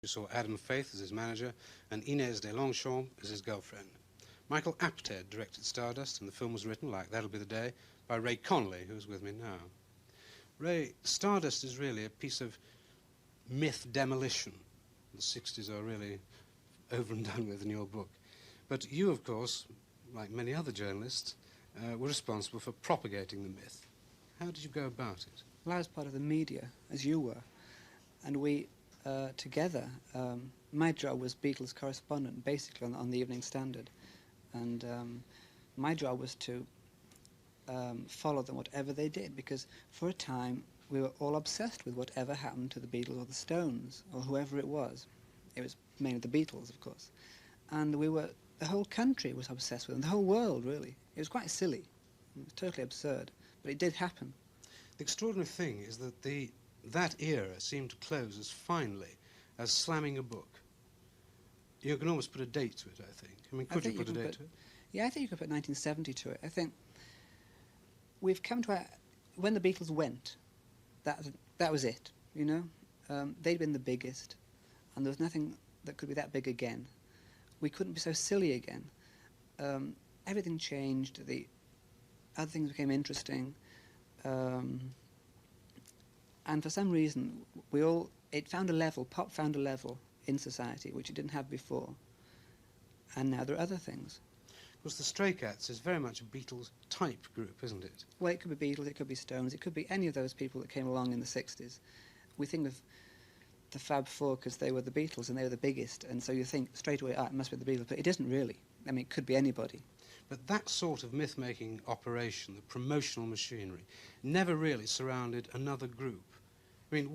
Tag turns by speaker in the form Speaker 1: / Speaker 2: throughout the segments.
Speaker 1: You saw Adam Faith as his manager and Inez de Longchamp as his girlfriend. Michael Apted directed Stardust, and the film was written, like That'll Be the Day, by Ray Connolly, who's with me now. Ray, Stardust is really a piece of myth demolition. The 60s are really over and done with in your book. But you, of course, like many other journalists, were responsible for propagating the myth. How did you go about it?
Speaker 2: Well, I was part of the media, as you were, and we, together, my job was Beatles correspondent, basically, on the Evening Standard. And my job was to follow them whatever they did, because for a time we were all obsessed with whatever happened to the Beatles or the Stones, or whoever it was. It was mainly the Beatles, of course. And the whole country was obsessed with them, the whole world, really. It was quite silly. It was totally absurd, but it did happen.
Speaker 1: The extraordinary thing is that that era seemed to close as finely as slamming a book. You can almost put a date to it, I think. I mean, could you put a date to it?
Speaker 2: Yeah, I think you could put 1970 to it. I think we've come to when the Beatles went, that was it, you know? They'd been the biggest, and there was nothing that could be that big again. We couldn't be so silly again. Everything changed. The other things became interesting. And for some reason, pop found a level in society which it didn't have before. And now there are other things.
Speaker 1: Because the Stray Cats is very much a Beatles type group, isn't it?
Speaker 2: Well, it could be Beatles, it could be Stones, it could be any of those people that came along in the 60s. We think of the Fab Four because they were the Beatles and they were the biggest, and so you think straight away, it must be the Beatles, but it isn't really. I mean, it could be anybody.
Speaker 1: But that sort of myth-making operation, the promotional machinery, never really surrounded another group. I mean,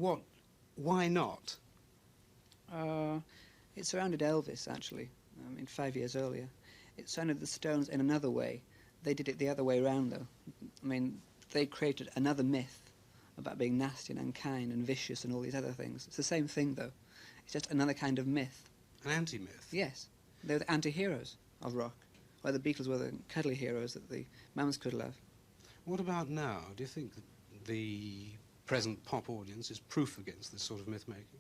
Speaker 1: why not?
Speaker 2: It surrounded Elvis, actually, 5 years earlier. It surrounded the Stones in another way. They did it the other way around, though. I mean, they created another myth about being nasty and unkind and vicious and all these other things. It's the same thing, though. It's just another kind of myth.
Speaker 1: An anti-myth?
Speaker 2: Yes. They were the anti-heroes of rock, while the Beatles were the cuddly heroes that the mums could love.
Speaker 1: What about now? Do you think that the present pop audience is proof against this sort of myth-making?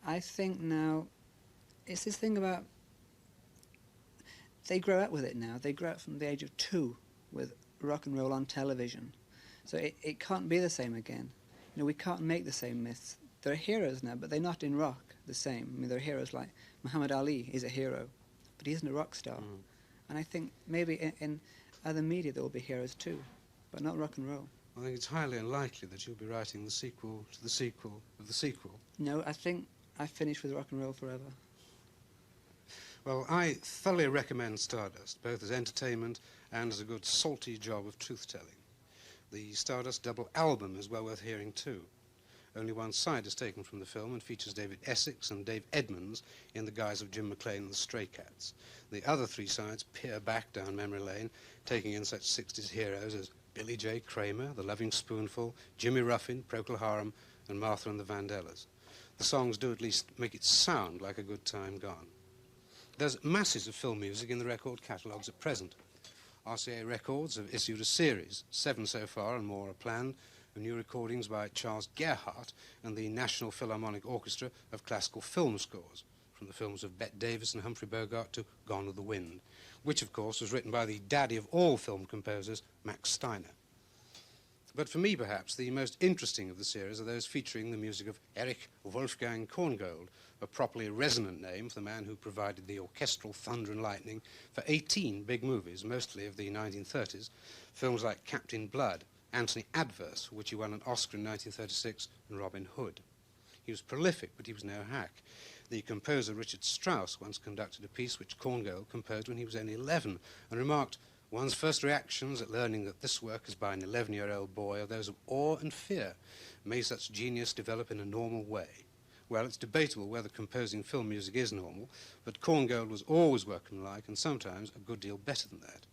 Speaker 2: I think now it's this thing about they grow up with it now. They grow up from the age of 2 with rock and roll on television. So it can't be the same again. You know, we can't make the same myths. There are heroes now, but they're not in rock the same. I mean, there are heroes like Muhammad Ali is a hero, but he isn't a rock star. Mm. And I think maybe in other media there will be heroes too, but not rock and roll.
Speaker 1: I think it's highly unlikely that you'll be writing the sequel to the sequel of the sequel.
Speaker 2: No, I think I finished with rock and roll forever.
Speaker 1: Well, I thoroughly recommend Stardust, both as entertainment and as a good salty job of truth-telling. The Stardust double album is well worth hearing too. Only one side is taken from the film and features David Essex and Dave Edmunds in the guise of Jim McClane and the Stray Cats. The other 3 sides peer back down memory lane, taking in such 60s heroes as Billy J. Kramer, The Loving Spoonful, Jimmy Ruffin, Procol Harum, and Martha and the Vandellas. The songs do at least make it sound like a good time gone. There's masses of film music in the record catalogues at present. RCA Records have issued a series, 7 so far and more are planned, of new recordings by Charles Gerhardt and the National Philharmonic Orchestra of classical film scores, from the films of Bette Davis and Humphrey Bogart to Gone with the Wind, which, of course, was written by the daddy of all film composers, Max Steiner. But for me, perhaps, the most interesting of the series are those featuring the music of Erich Wolfgang Korngold, a properly resonant name for the man who provided the orchestral thunder and lightning for 18 big movies, mostly of the 1930s, films like Captain Blood, Anthony Adverse, for which he won an Oscar in 1936, and Robin Hood. He was prolific, but he was no hack. The composer Richard Strauss once conducted a piece which Korngold composed when he was only 11, and remarked, "One's first reactions at learning that this work is by an 11-year-old boy are those of awe and fear. May such genius develop in a normal way?" Well, it's debatable whether composing film music is normal, but Korngold was always workmanlike and sometimes a good deal better than that.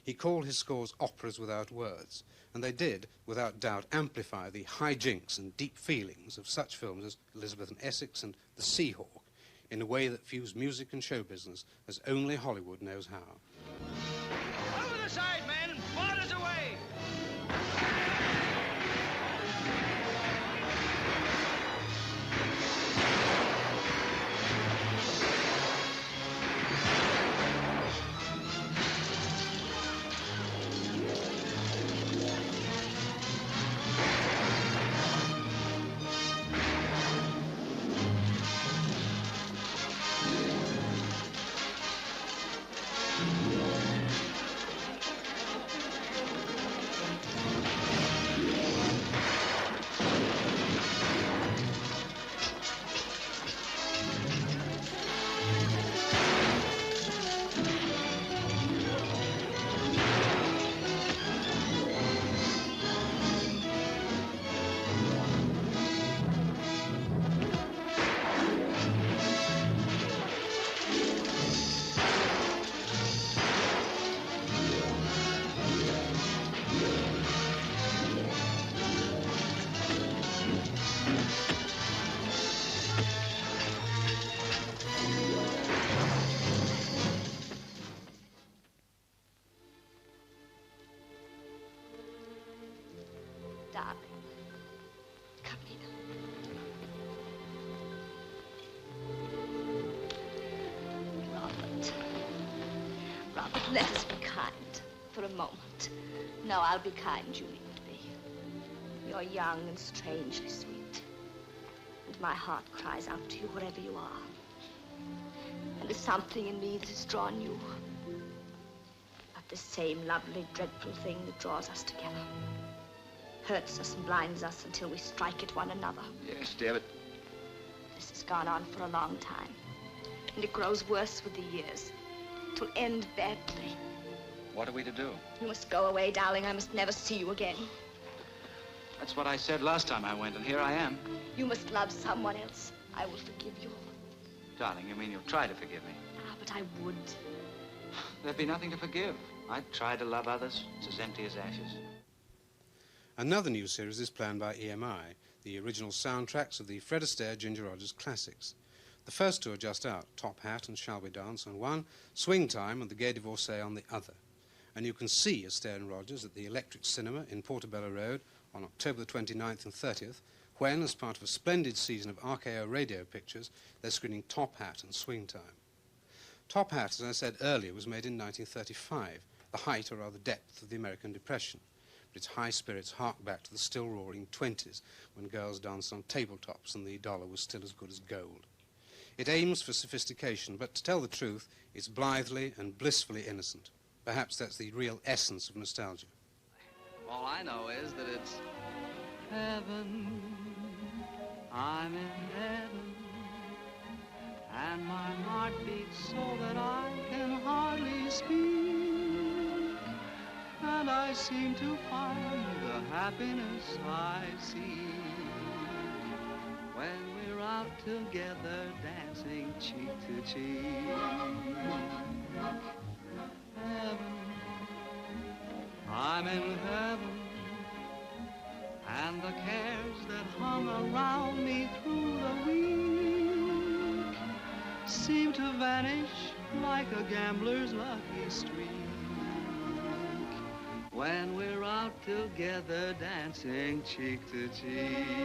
Speaker 1: He called his scores operas without words, and they did, without doubt, amplify the high-jinks and deep feelings of such films as Elizabeth and Essex and The Seahawk in a way that fused music and show business as only Hollywood knows how.
Speaker 3: Over the side, men! Waters away!
Speaker 4: Let us be kind for a moment. No, I'll be kind, you needn't be. You're young and strangely sweet. And my heart cries out to you wherever you are. And there's something in me that has drawn you. But the same lovely, dreadful thing that draws us together. Hurts us and blinds us until we strike at one another.
Speaker 5: Yes, dear, but...
Speaker 4: This has gone on for a long time. And it grows worse with the years. It'll end badly.
Speaker 5: What are we to do?
Speaker 4: You must go away, darling. I must never see you again.
Speaker 5: That's what I said last time I went, and here I am.
Speaker 4: You must love someone else. I will forgive you.
Speaker 5: Darling, you mean you'll try to forgive me?
Speaker 4: Ah, but I would.
Speaker 5: There'd be nothing to forgive. I'd try to love others. It's as empty as ashes.
Speaker 1: Another new series is planned by EMI, the original soundtracks of the Fred Astaire Ginger Rogers classics. The first two are just out, Top Hat and Shall We Dance on one, Swing Time and The Gay Divorcee on the other. And you can see Astaire and Rogers at the Electric Cinema in Portobello Road on October the 29th and 30th, when, as part of a splendid season of RKO radio pictures, they're screening Top Hat and Swing Time. Top Hat, as I said earlier, was made in 1935, the height or rather depth of the American Depression. But its high spirits hark back to the still roaring 20s, when girls danced on tabletops and the dollar was still as good as gold. It aims for sophistication, but to tell the truth, it's blithely and blissfully innocent. Perhaps that's the real essence of nostalgia.
Speaker 5: All I know is that it's heaven. I'm in heaven. And my heart beats so that I can hardly speak. And I seem to find the happiness I seek when we're out together dancing cheek to cheek. Heaven, I'm in heaven, and the cares that hung around me through the week seem to vanish like a gambler's lucky streak when we're out together dancing cheek to cheek.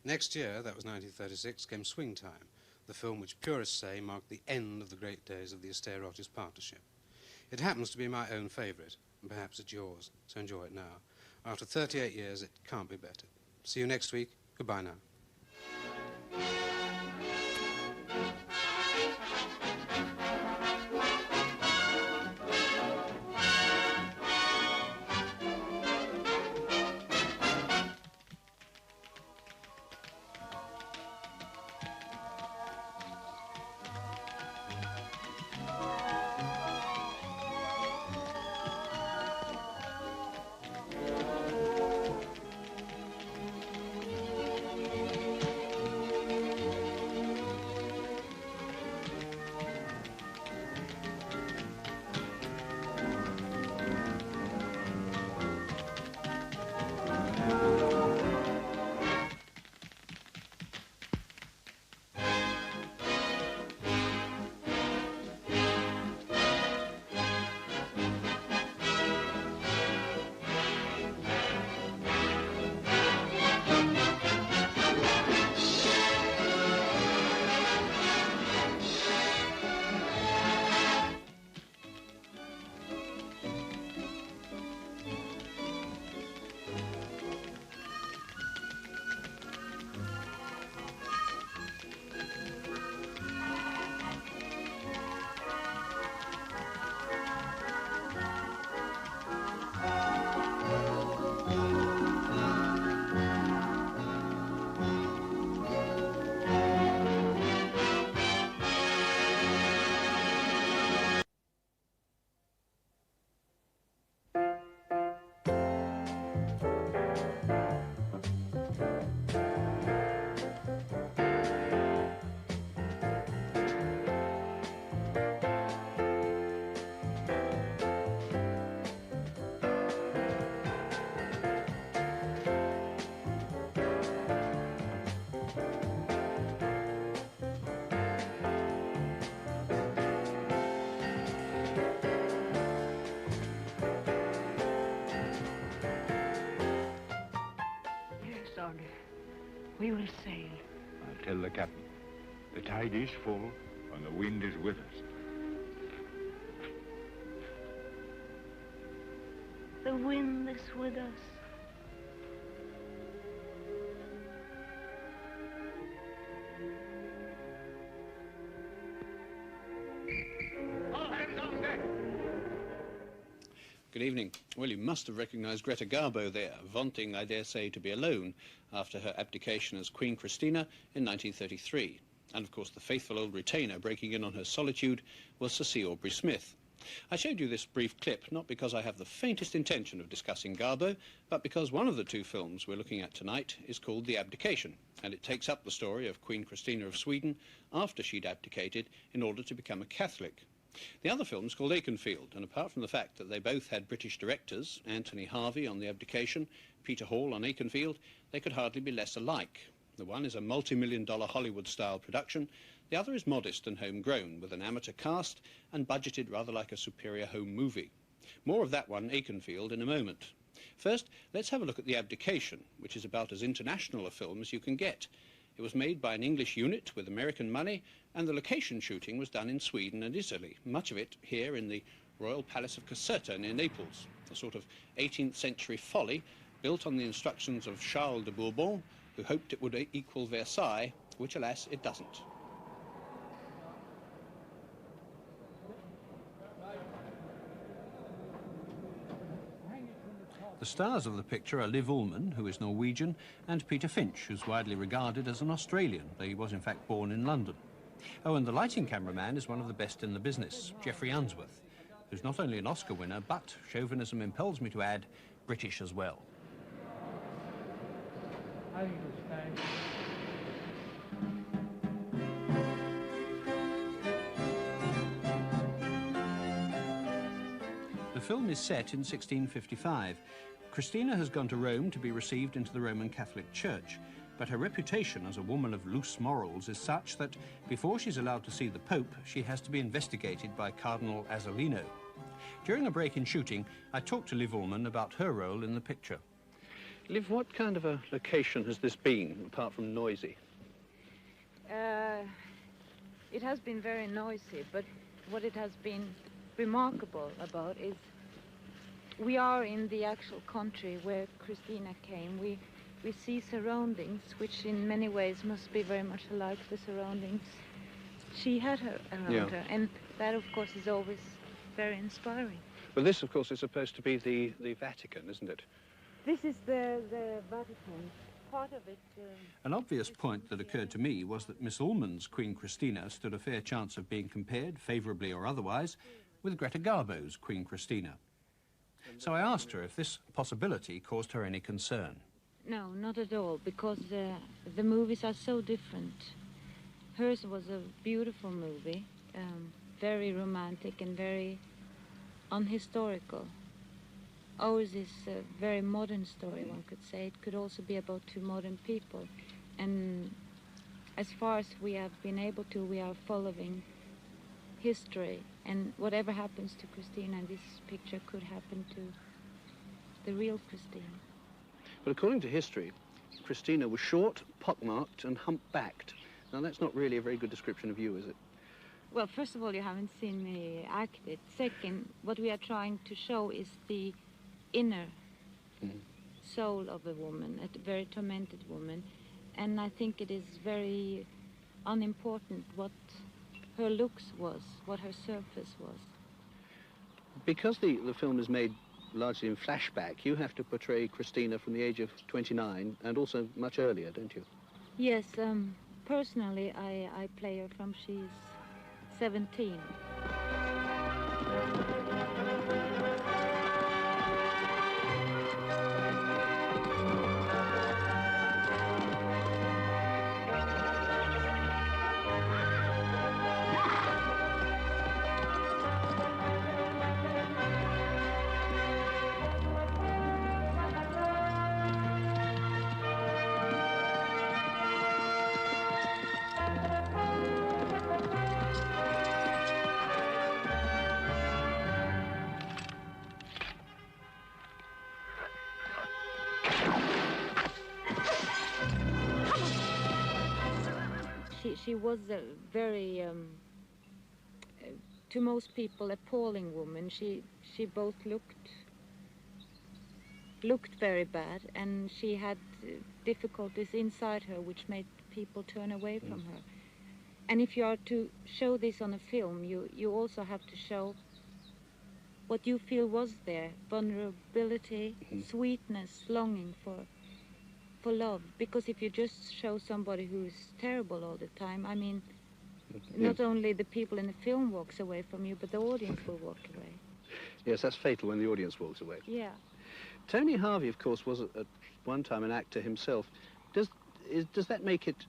Speaker 1: Next year, that was 1936, came Swing Time, the film which purists say marked the end of the great days of the Astaire-Rogers partnership. It happens to be my own favourite, and perhaps it's yours, so enjoy it now. After 38 years, it can't be better. See you next week. Goodbye now.
Speaker 6: We will sail.
Speaker 7: I'll tell the captain. The tide is full and the wind is with us.
Speaker 6: The wind is with us.
Speaker 8: Good evening. Well, you must have recognised Greta Garbo there, vaunting, I dare say, to be alone after her abdication as Queen Christina in 1933. And, of course, the faithful old retainer breaking in on her solitude was Sir C. Aubrey Smith. I showed you this brief clip not because I have the faintest intention of discussing Garbo, but because one of the two films we're looking at tonight is called The Abdication, and it takes up the story of Queen Christina of Sweden after she'd abdicated in order to become a Catholic. The other film is called Akenfield, and apart from the fact that they both had British directors, Anthony Harvey on The Abdication, Peter Hall on Akenfield, they could hardly be less alike. The one is a multi-million-dollar Hollywood-style production, the other is modest and homegrown, with an amateur cast and budgeted rather like a superior home movie. More of that one, Akenfield, in a moment. First, let's have a look at The Abdication, which is about as international a film as you can get. It was made by an English unit with American money, and the location shooting was done in Sweden and Italy, much of it here in the Royal Palace of Caserta near Naples, a sort of 18th century folly built on the instructions of Charles de Bourbon, who hoped it would equal Versailles, which, alas, it doesn't. The stars of the picture are Liv Ullman, who is Norwegian, and Peter Finch, who's widely regarded as an Australian, though he was in fact born in London. Oh, and the lighting cameraman is one of the best in the business, Geoffrey Unsworth, who's not only an Oscar winner, but, chauvinism impels me to add, British as well. The film is set in 1655. Christina has gone to Rome to be received into the Roman Catholic Church, but her reputation as a woman of loose morals is such that before she's allowed to see the Pope, she has to be investigated by Cardinal Azzolino. During a break in shooting, I talked to Liv Ullman about her role in the picture. Liv, what kind of a location has this been, apart from noisy?
Speaker 9: It has been very noisy, but what it has been remarkable about is we are in the actual country where Christina came. We see surroundings which in many ways must be very much alike the surroundings she had around her, and that of course is always very inspiring.
Speaker 8: Well, this of course is supposed to be the Vatican, isn't it?
Speaker 9: This is the Vatican. Part of it...
Speaker 8: An obvious point that occurred to me was that Miss Ullman's Queen Christina stood a fair chance of being compared, favourably or otherwise, with Greta Garbo's Queen Christina. So I asked her if this possibility caused her any concern.
Speaker 9: No, not at all, because the movies are so different. Hers was a beautiful movie, very romantic and very unhistorical. Ours is a very modern story, one could say. It could also be about two modern people. And as far as we have been able to, we are following history. And whatever happens to Christina in this picture could happen to the real Christina.
Speaker 8: But according to history, Christina was short, pockmarked and humpbacked. Now, that's not really a very good description of you, is it?
Speaker 9: Well, first of all, you haven't seen me act it. Second, what we are trying to show is the inner soul of a woman, a very tormented woman. And I think it is very unimportant what her looks was, what her surface was.
Speaker 8: Because the film is made largely in flashback, you have to portray Christina from the age of 29 and also much earlier, don't you?
Speaker 9: Yes, personally, I play her from she's 17. she was a very, to most people, appalling woman. She both looked very bad, and she had difficulties inside her which made people turn away from her. And if you are to show this on a film, you also have to show what you feel was there: vulnerability, sweetness, longing for love. Because if you just show somebody who's terrible all the time, I mean, not only the people in the film walks away from you, but the audience will walk away.
Speaker 8: Yes, that's fatal when the audience walks away.
Speaker 9: Yeah.
Speaker 8: Tony Harvey, of course, was at one time an actor himself. Does that make it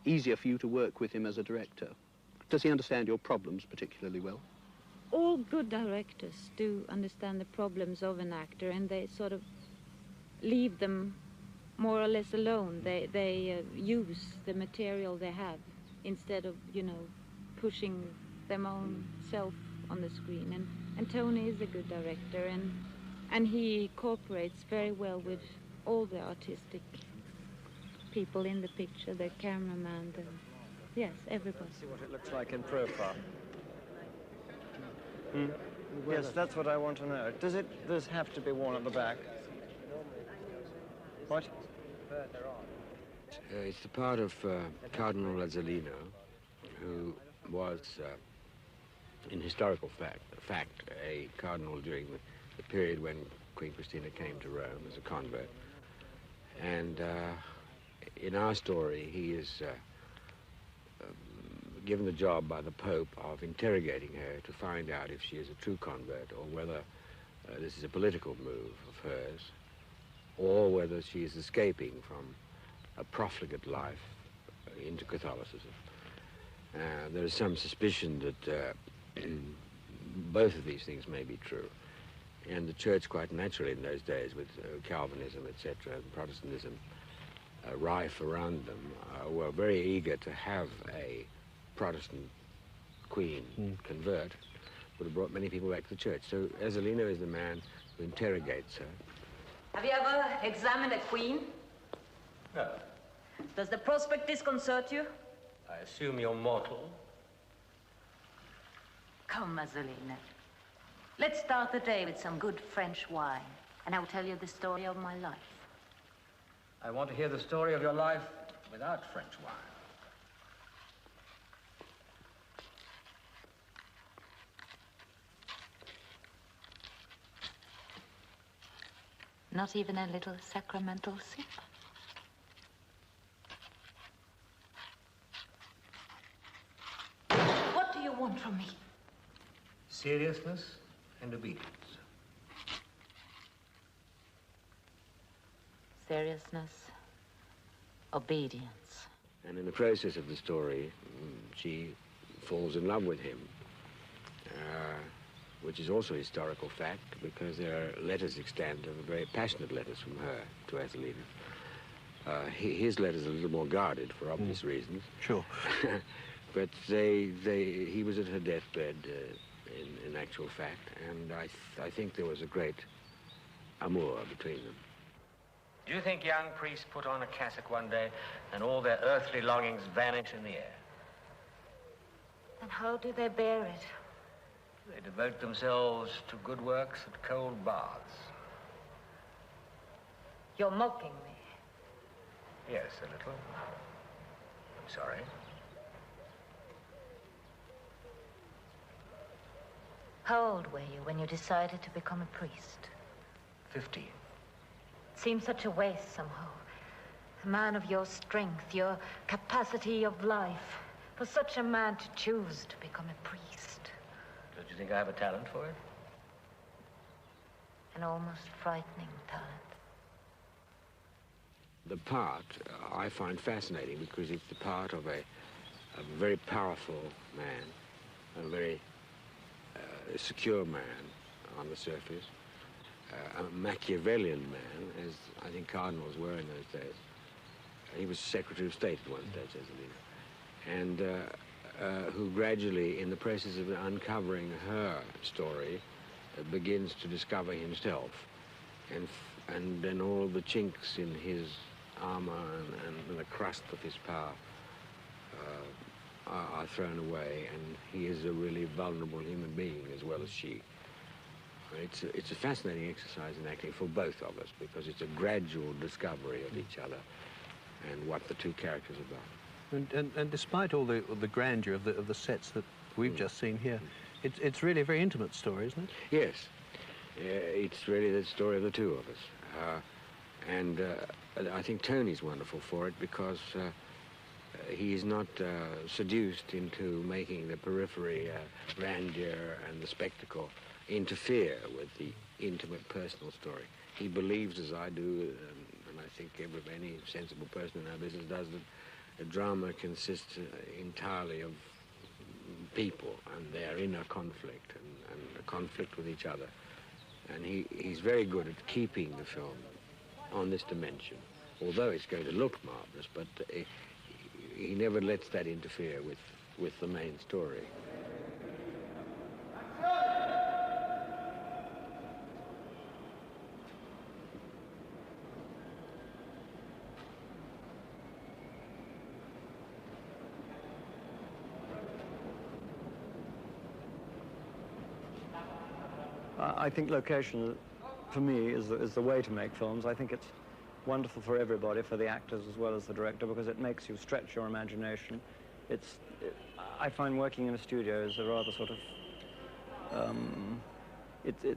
Speaker 8: easier for you to work with him as a director? Does he understand your problems particularly well?
Speaker 9: All good directors do understand the problems of an actor, and they sort of leave them more or less alone. They use the material they have instead of, you know, pushing their own self on the screen. And Tony is a good director, and he cooperates very well with all the artistic people in the picture, the cameraman, yes, everybody.
Speaker 10: Let's see what it looks like in profile. Yes, that's what I want to know. Does this have to be worn at the back? What?
Speaker 11: It's the part of Cardinal Azzolino, who was, in historical fact, a cardinal during the period when Queen Christina came to Rome as a convert. And in our story, he is given the job by the Pope of interrogating her to find out if she is a true convert, or whether this is a political move of hers, or whether she is escaping from a profligate life into Catholicism. There is some suspicion that both of these things may be true. And the Church, quite naturally in those days, with Calvinism, etc., and Protestantism rife around them, were very eager to have a Protestant queen convert. Would have brought many people back to the Church. So Azzolino is the man who interrogates her.
Speaker 12: Have you ever examined a queen?
Speaker 13: No.
Speaker 12: Does the prospect disconcert you?
Speaker 13: I assume you're mortal.
Speaker 12: Come, Azzolino. Let's start the day with some good French wine, and I will tell you the story of my life.
Speaker 13: I want to hear the story of your life without French wine.
Speaker 12: Not even a little sacramental sip? What do you want from me?
Speaker 13: Seriousness and obedience.
Speaker 12: Seriousness, obedience.
Speaker 11: And in the process of the story, she falls in love with him, which is also a historical fact, because there are letters extant of very passionate letters from her to Azzolino. His letters are a little more guarded for obvious reasons.
Speaker 8: Sure.
Speaker 11: But he was at her deathbed in actual fact, and I think there was a great amour between them.
Speaker 13: Do you think young priests put on a cassock one day and all their earthly longings vanish in the air?
Speaker 12: And how do they bear it?
Speaker 13: They devote themselves to good works and cold baths.
Speaker 12: You're mocking me.
Speaker 13: Yes, a little. I'm sorry.
Speaker 12: How old were you when you decided to become a priest?
Speaker 13: 15.
Speaker 12: It seems such a waste somehow. A man of your strength, your capacity of life, for such a man to choose to become a priest.
Speaker 13: Don't you think I have a talent for it?
Speaker 12: An almost frightening talent.
Speaker 11: The part I find fascinating because it's the part of a very powerful man, a very secure man on the surface, a Machiavellian man, as I think cardinals were in those days. He was Secretary of State at one stage, Azzolino, and who gradually, in the process of uncovering her story, begins to discover himself, and then all the chinks in his armor and the crust of his power are thrown away, and he is a really vulnerable human being as well as she. It's a fascinating exercise in acting for both of us, because it's a gradual discovery of each other and what the two characters are about.
Speaker 8: And despite all the grandeur of the sets that we've just seen here, it's really a very intimate story, isn't it?
Speaker 11: Yes. It's really the story of the two of us. And I think Tony's wonderful for it, because he is not seduced into making the periphery grandeur and the spectacle interfere with the intimate personal story. He believes, as I do, and I think any sensible person in our business does, that a drama consists entirely of people, and they're in a conflict, and a conflict with each other. And he's very good at keeping the film on this dimension, although it's going to look marvelous, but he never lets that interfere with the main story.
Speaker 10: I think location, for me, is the way to make films. I think it's wonderful for everybody, for the actors as well as the director, because it makes you stretch your imagination. I find working in a studio is a rather sort of,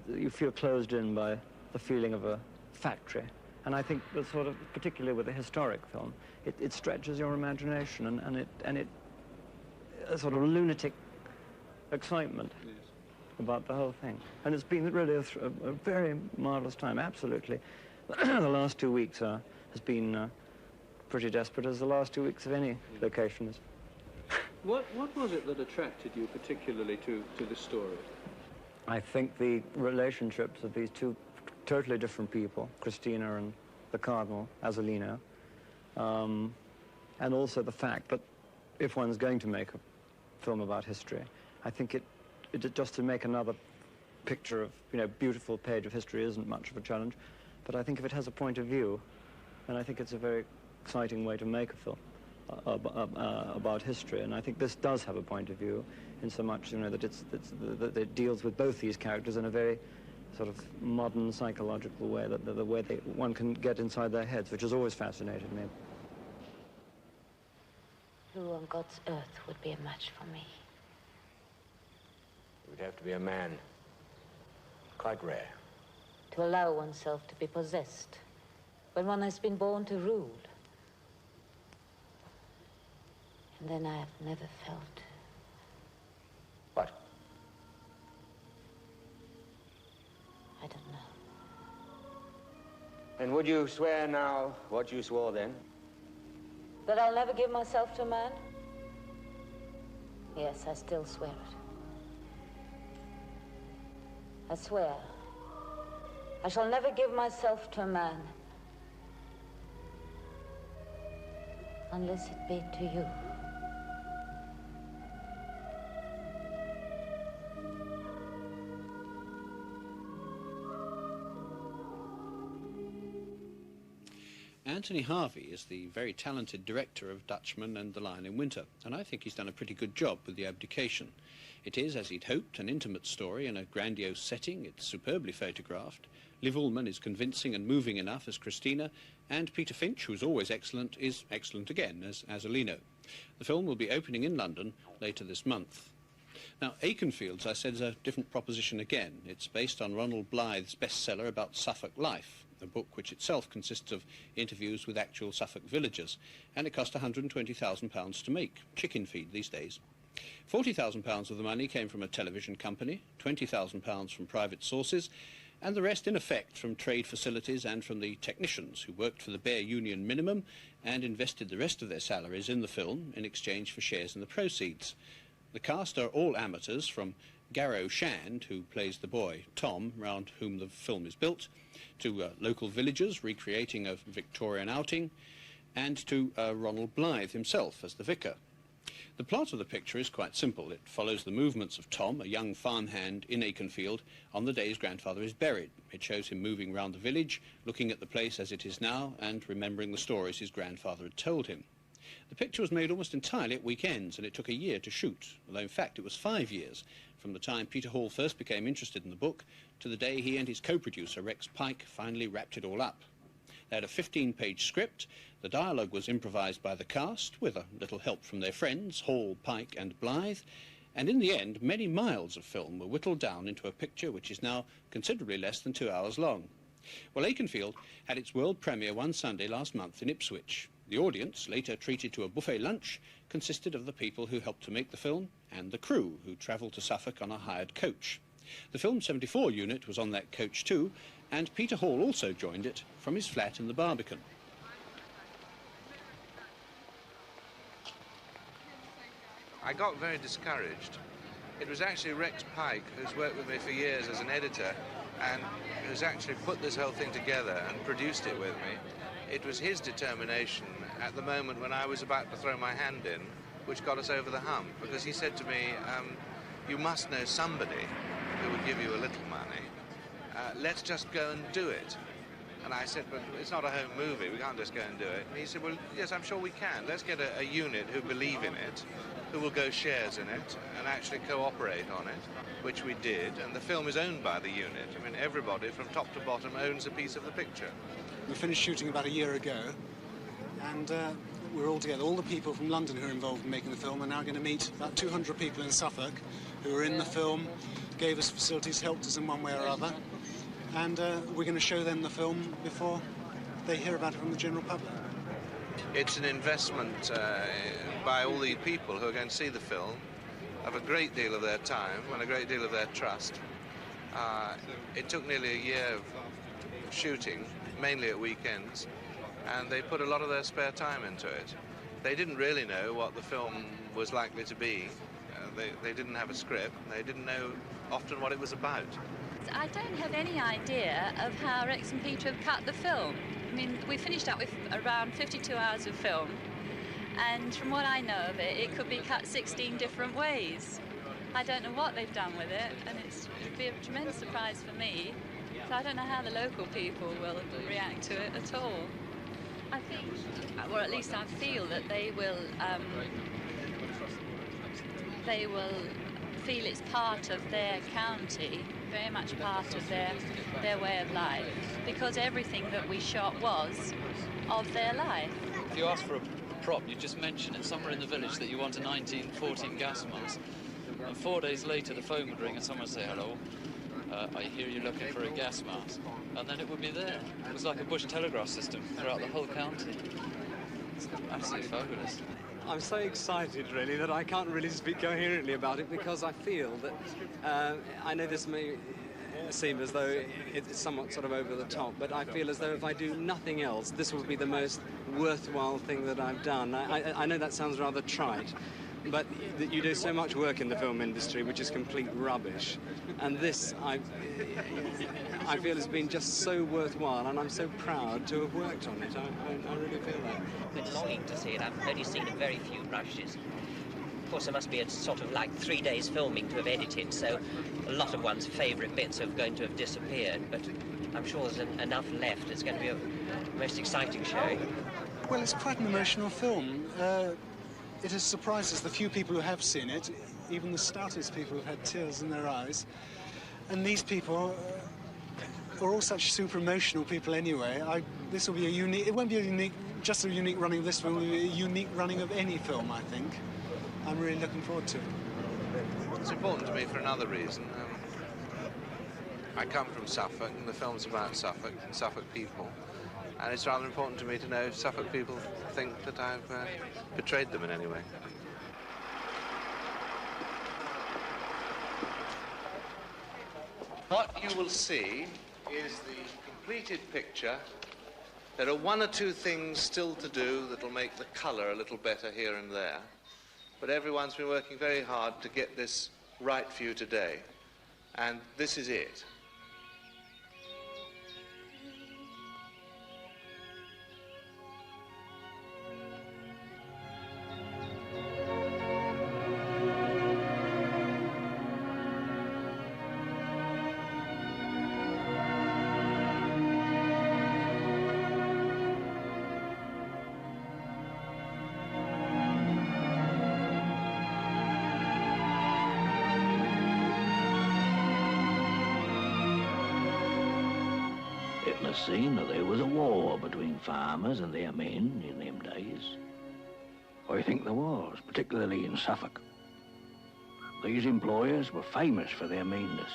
Speaker 10: you feel closed in by the feeling of a factory. And I think that sort of, particularly with a historic film, it stretches your imagination, and it a sort of lunatic excitement. Yes. About the whole thing. And it's been really a very marvelous time, absolutely. The last 2 weeks has been pretty desperate, as the last 2 weeks of any location is.
Speaker 8: What was it that attracted you particularly to this story?
Speaker 10: I think the relationships of these two totally different people, Christina and the Cardinal, Azzolino, and also the fact that if one's going to make a film about history, I think just to make another picture of, beautiful page of history isn't much of a challenge. But I think if it has a point of view, then I think it's a very exciting way to make a film about history. And I think this does have a point of view, in so much, that it deals with both these characters in a very sort of modern psychological way, the way one can get inside their heads, which has always fascinated me.
Speaker 12: Who on God's earth would be a match for me?
Speaker 11: It would have to be a man quite rare.
Speaker 12: To allow oneself to be possessed when one has been born to rule. And then I have never felt.
Speaker 11: What?
Speaker 12: I don't know.
Speaker 11: And would you swear now what you swore then?
Speaker 12: That I'll never give myself to a man? Yes, I still swear it. I swear, I shall never give myself to a man unless it be to you.
Speaker 8: Anthony Harvey is the very talented director of Dutchman and The Lion in Winter, and I think he's done a pretty good job with The Abdication. It is, as he'd hoped, an intimate story in a grandiose setting. It's superbly photographed. Liv Ullman is convincing and moving enough as Christina, and Peter Finch, who's always excellent, is excellent again as Azzolino. The film will be opening in London later this month. Now, Akenfield, as I said, is a different proposition again. It's based on Ronald Blythe's bestseller about Suffolk life, a book which itself consists of interviews with actual Suffolk villagers, and it cost £120,000 to make. Chicken feed these days. £40,000 of the money came from a television company, £20,000 from private sources, and the rest, in effect, from trade facilities and from the technicians who worked for the bare union minimum and invested the rest of their salaries in the film in exchange for shares in the proceeds. The cast are all amateurs, from Garrow Shand, who plays the boy Tom, round whom the film is built, to local villagers recreating a Victorian outing, and to Ronald Blythe himself as the vicar. The plot of the picture is quite simple. It follows the movements of Tom, a young farmhand in Akenfield, on the day his grandfather is buried. It shows him moving round the village, looking at the place as it is now, and remembering the stories his grandfather had told him. The picture was made almost entirely at weekends, and it took a year to shoot, although in fact it was 5 years, from the time Peter Hall first became interested in the book to the day he and his co-producer Rex Pike finally wrapped it all up. They had a 15-page script. The dialogue was improvised by the cast, with a little help from their friends, Hall, Pike and Blythe, and in the end, many miles of film were whittled down into a picture which is now considerably less than 2 hours long. Well, Akenfield had its world premiere one Sunday last month in Ipswich. The audience, later treated to a buffet lunch, consisted of the people who helped to make the film and the crew, who travelled to Suffolk on a hired coach. The Film 74 unit was on that coach too, and Peter Hall also joined it from his flat in the Barbican.
Speaker 14: I got very discouraged. It was actually Rex Pike, who's worked with me for years as an editor, and who's actually put this whole thing together and produced it with me. It was his determination at the moment when I was about to throw my hand in, which got us over the hump, because he said to me, you must know somebody who would give you a little money. Let's just go and do it. And I said, but it's not a home movie, we can't just go and do it. And he said, well, yes, I'm sure we can. Let's get a unit who believe in it, who will go shares in it and actually cooperate on it, which we did. And the film is owned by the unit. I mean, everybody from top to bottom owns a piece of the picture.
Speaker 15: We finished shooting about a year ago, and we're all together. All the people from London who are involved in making the film are now going to meet about 200 people in Suffolk who are in the film, gave us facilities, helped us in one way or other. And we're going to show them the film before they hear about it from the general public.
Speaker 14: It's an investment by all the people who are going to see the film of a great deal of their time and a great deal of their trust. It took nearly a year of shooting, mainly at weekends, and they put a lot of their spare time into it. They didn't really know what the film was likely to be. They didn't have a script. They didn't know often what it was about.
Speaker 16: I don't have any idea of how Rex and Peter have cut the film. I mean, we finished up with around 52 hours of film, and from what I know of it, it could be cut 16 different ways. I don't know what they've done with it, and it'd be a tremendous surprise for me. So I don't know how the local people will react to it at all. I think, or at least I feel that they will feel it's part of their county, very much part of their way of life, because everything that we shot was of their life.
Speaker 17: If you ask for a prop, you just mention it somewhere in the village that you want a 1914 gas mask, and 4 days later the phone would ring and someone would say, hello, I hear you're looking for a gas mask, and then it would be there. It was like a bush telegraph system throughout the whole county. It's absolutely fabulous.
Speaker 18: I'm so excited, really, that I can't really speak coherently about it, because I feel that, I know this may seem as though it's somewhat sort of over the top, but I feel as though if I do nothing else, this will be the most worthwhile thing that I've done. I know that sounds rather trite, but you do so much work in the film industry, which is complete rubbish. And this, I feel, has been just so worthwhile, and I'm so proud to have worked on it. I really feel that.
Speaker 19: I've been longing to see it. I've only seen a very few rushes. Of course, there must be a sort of like 3 days filming to have edited, so a lot of one's favourite bits are going to have disappeared, but I'm sure there's enough left. It's going to be a most exciting show.
Speaker 15: Well, it's quite an emotional film. It has surprised us, the few people who have seen it. Even the stoutest people have had tears in their eyes. And these people are all such super emotional people anyway. This will be a unique, it won't be just a unique running of this film, it will be a unique running of any film, I think. I'm really looking forward to it.
Speaker 14: It's important to me for another reason. I come from Suffolk, and the film's about Suffolk and Suffolk people. And it's rather important to me to know if Suffolk people think that I've betrayed them in any way. What you will see is the completed picture. There are one or two things still to do that will make the colour a little better here and there. But everyone's been working very hard to get this right for you today. And this is it.
Speaker 20: seen that there was a war between farmers and their men in them days. I think there was, particularly in Suffolk. These employers were famous for their meanness.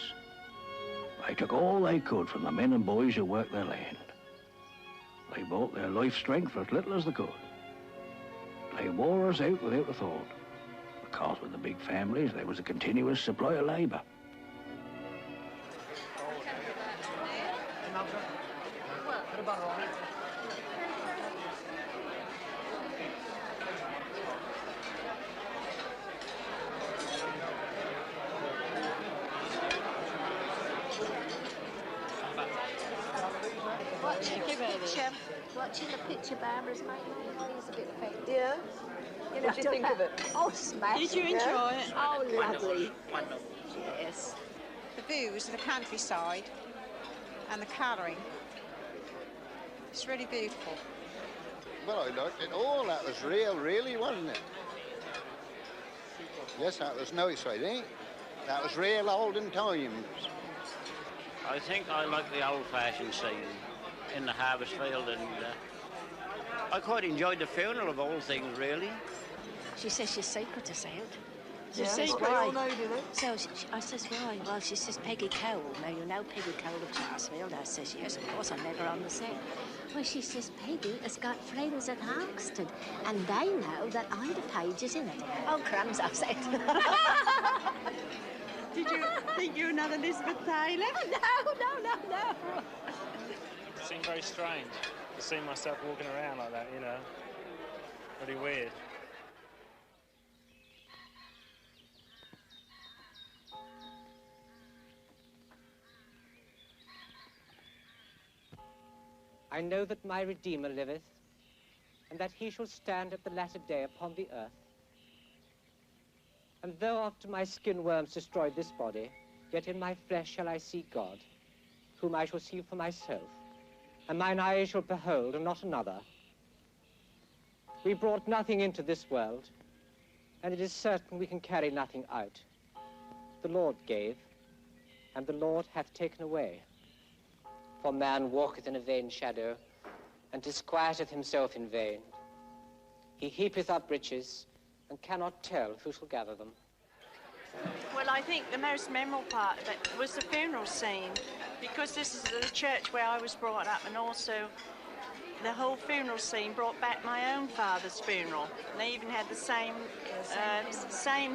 Speaker 20: They took all they could from the men and boys who worked their land. They bought their life strength for as little as they could. They wore us out without a thought, because with the big families, there was a continuous supply of labour.
Speaker 4: Watching the picture Barbara's making, it's a bit fake.
Speaker 21: Yeah? What did you think of it?
Speaker 4: Oh, smash.
Speaker 21: Did you enjoy it?
Speaker 4: Oh, lovely. Yes.
Speaker 22: The views of the countryside and the colouring. It's really beautiful.
Speaker 23: Well, I liked it all. That was real, really, wasn't it? Yes, that was nice, I think. That was real olden times.
Speaker 24: I think I like the old-fashioned scene in the harvest field, and I quite enjoyed the funeral of all things, really.
Speaker 4: She says she's secret to say it.
Speaker 21: She says why?
Speaker 4: So I says why? Well, she says Peggy Cole. Now you know Peggy Cole of Charsfield. I says yes, of course. I met her on the set. Well, she says Peggy has got friends at Hoxton, and they know that Ida Page is in it. Oh, crumbs! I said.
Speaker 21: Did you think you were another Elizabeth Taylor?
Speaker 4: No.
Speaker 25: It seemed very strange to see myself walking around like that, you know. Really weird.
Speaker 26: I know that my Redeemer liveth, and that he shall stand at the latter day upon the earth. And though after my skin worms destroyed this body, yet in my flesh shall I see God, whom I shall see for myself, and mine eyes shall behold, and not another. We brought nothing into this world, and it is certain we can carry nothing out. The Lord gave, and the Lord hath taken away. For man walketh in a vain shadow, and disquieteth himself in vain. He heapeth up riches, and cannot tell who shall gather them.
Speaker 21: Well, I think the most memorable part of it was the funeral scene, because this is the church where I was brought up, and also the whole funeral scene brought back my own father's funeral. And they even had the same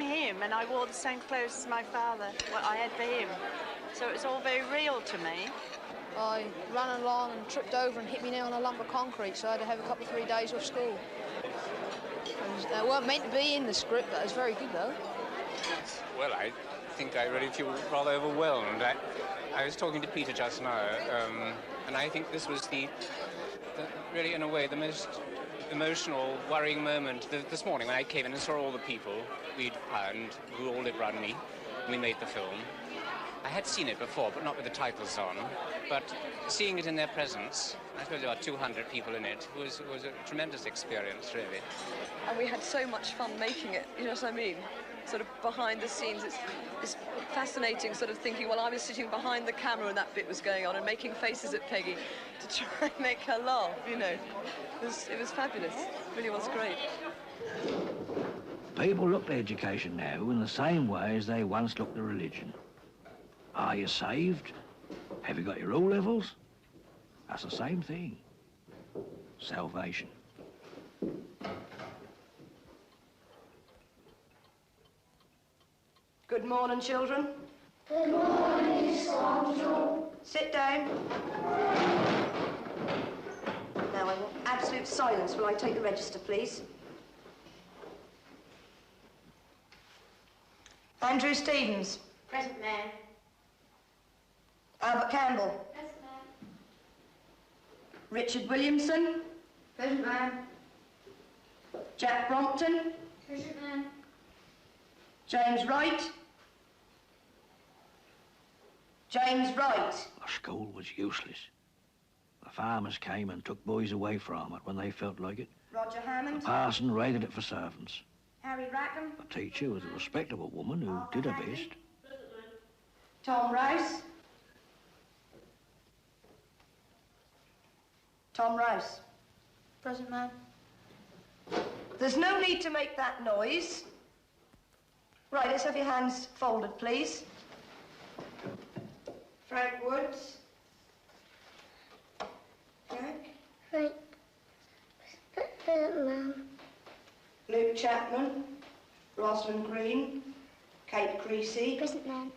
Speaker 21: hymn, and I wore the same clothes as my father, what I had for him. So it was all very real to me.
Speaker 27: I ran along and tripped over and hit me nail on a lump of concrete, so I had to have a couple of 3 days off school. It weren't meant to be in the script, but it was very good, though.
Speaker 28: Well, I think I really feel rather overwhelmed. I was talking to Peter just now, and I think this was the really, in a way, the most emotional, worrying moment this morning when I came in and saw all the people we'd found who all lived around me. We made the film. I had seen it before, but not with the titles on. But seeing it in their presence, I suppose there were 200 people in it, was a tremendous experience, really.
Speaker 21: And we had so much fun making it, you know what I mean? Sort of behind the scenes, it's fascinating sort of thinking, well, I was sitting behind the camera and that bit was going on and making faces at Peggy to try and make her laugh, you know. It was fabulous. It really was great.
Speaker 20: People look to education now in the same way as they once looked to religion. Are you saved? Have you got your O-levels? That's the same thing. Salvation.
Speaker 21: Good morning, children.
Speaker 29: Good morning, Miss Armstrong.
Speaker 21: Sit down. Now, I want absolute silence while I take the register, please. Andrew Stevens.
Speaker 29: Present, ma'am.
Speaker 21: Albert Campbell.
Speaker 29: Present, ma'am.
Speaker 21: Richard Williamson.
Speaker 29: Present, ma'am.
Speaker 21: Jack Brompton.
Speaker 29: Present, ma'am.
Speaker 21: James Wright. James Wright.
Speaker 20: The school was useless. The farmers came and took boys away from it when they felt like it.
Speaker 21: Roger Hammond.
Speaker 20: The parson raided it for servants.
Speaker 21: Harry Rackham.
Speaker 20: The teacher was a respectable woman who did her best.
Speaker 21: Tom Rouse.
Speaker 1: Tom Rouse.
Speaker 29: Present, ma'am.
Speaker 1: There's no need to make that noise. Right, let's have your hands folded, please. Frank Woods. Frank.
Speaker 29: Frank. Present, ma'am.
Speaker 1: Luke Chapman. Rosalind Green. Kate Creasy.
Speaker 29: Present, ma'am.